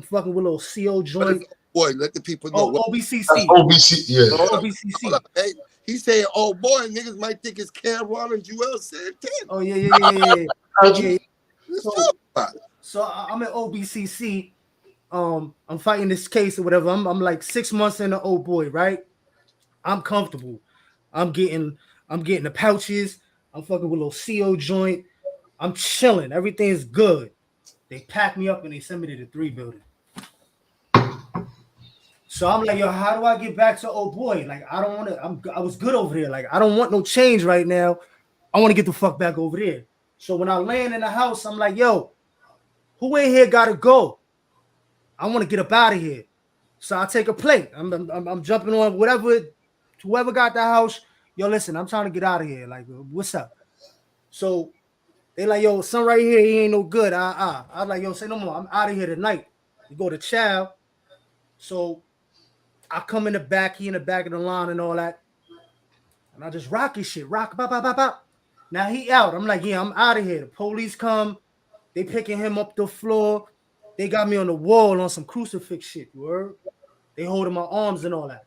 fucking with a little CO joint. Boy, let the people know. OBCC. OBC, yeah. OBCC. Hey, he's saying, "Oh boy, niggas might think it's Cameron and Joel Santana." Oh yeah. So I'm at OBCC. I'm fighting this case or whatever. I'm like 6 months in the old boy, right? I'm comfortable. I'm getting the pouches. I'm fucking with a little CO joint. I'm chilling. Everything's good. They packed me up and they sent me to the 3 building. So I'm like, yo, how do I get back to old boy? Like, I don't want to. I was good over there. Like, I don't want no change right now. I want to get the fuck back over there. So when I land in the house, I'm like, yo, who in here gotta go? I want to get up out of here. So I take a plate. I'm jumping on whoever got the house. Yo, listen, I'm trying to get out of here. Like, what's up? So they like, yo, son right here, he ain't no good. I was like, yo, say no more. I'm out of here tonight. We go to chow. So I come in the back, he in the back of the line and all that. And I just rock his shit. Rock, bop, bop, bop, bop. Now he out. I'm like, yeah, I'm out of here. The police come. They picking him up the floor. They got me on the wall on some crucifix shit, you heard? They holding my arms and all that.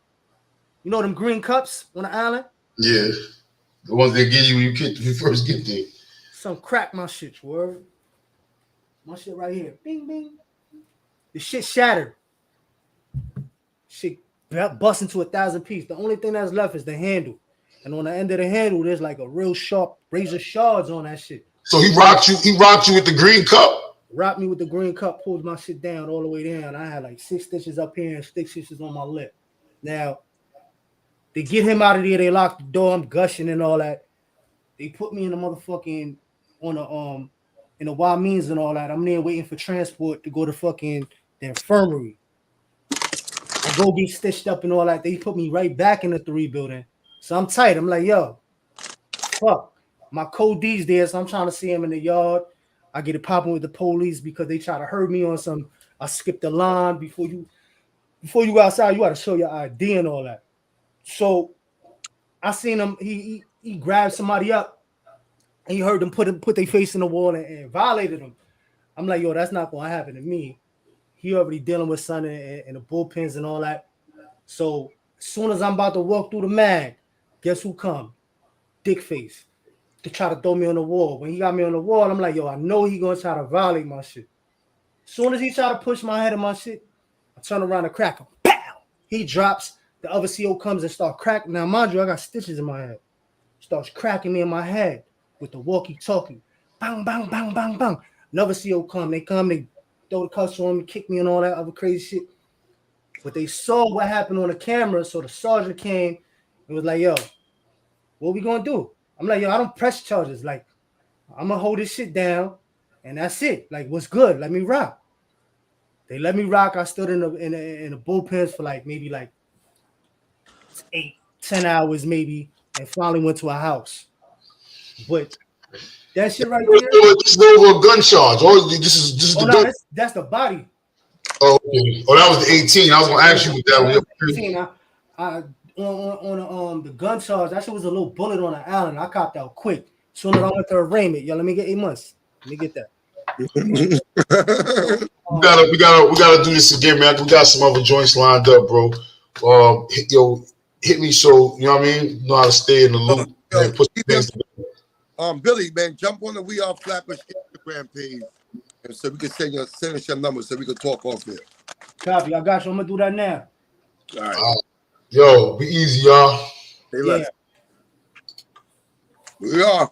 You know them green cups on the island? Yeah. The ones they give you when you first get there. Some crack my shit, you heard? My shit right here. Bing, bing. The shit shattered. Shit bust into 1,000 pieces. The only thing that's left is the handle. And on the end of the handle, there's like a real sharp razor shards on that shit. So he rocked you with the green cup? Rocked me with the green cup, pulled my shit down all the way down. I had like 6 stitches up here and 6 stitches on my lip. Now, they get him out of there. They lock the door. I'm gushing and all that. They put me in the motherfucking in the wild means and all that. I'm there waiting for transport to go to fucking the infirmary. I go get stitched up and all that. They put me right back in the 3 building. So I'm tight. I'm like, yo, fuck. My code D's there, so I'm trying to see him in the yard. I get it popping with the police because they try to hurt me on some. I skipped the line before you go outside. You got to show your ID and all that. So I seen him. He grabbed somebody up, and he heard them put their face in the wall and violated him. I'm like, yo, that's not gonna happen to me. He already dealing with something and the bullpens and all that. So as soon as I'm about to walk through the mag, guess who come? Dick face. To try to throw me on the wall. When he got me on the wall, I'm like, yo, I know he gonna try to violate my shit. As soon as he try to push my head in my shit, I turn around and crack him. Pow! He drops. The other CO comes and start cracking. Now, mind you, I got stitches in my head. Starts cracking me in my head with the walkie-talkie. Bang, bang, bang, bang, bang. Another CO come. They throw the cuffs on me, kick me and all that other crazy shit. But they saw what happened on the camera, so the sergeant came and was like, yo, what we gonna do? I'm like, yo, I don't press charges. Like, I'm gonna hold this shit down, and that's it. Like, what's good? Let me rock. They let me rock. I stood in the bullpens for like maybe like 8-10 hours, maybe, and finally went to a house. But that shit right there. This is over a gun charge. This is the gun. That's the body. Oh, okay. Oh, that was the 18. I was gonna ask you what that was. 18. On the gun charge, that shit was a little bullet on the island. I copped out quick. Soon as I went to arraignment, yo, let me get 8 months. Let me get that. we gotta do this again, man. We got some other joints lined up, bro. Hit me so you know what I mean. Know how to stay in the loop. And put things together. Billy, man, jump on the We Are Flatbush Instagram page, and so we can send us your number so we can talk off there. Copy. I got you. I'm gonna do that now. All right. Yo, be easy, y'all. Hey, we are.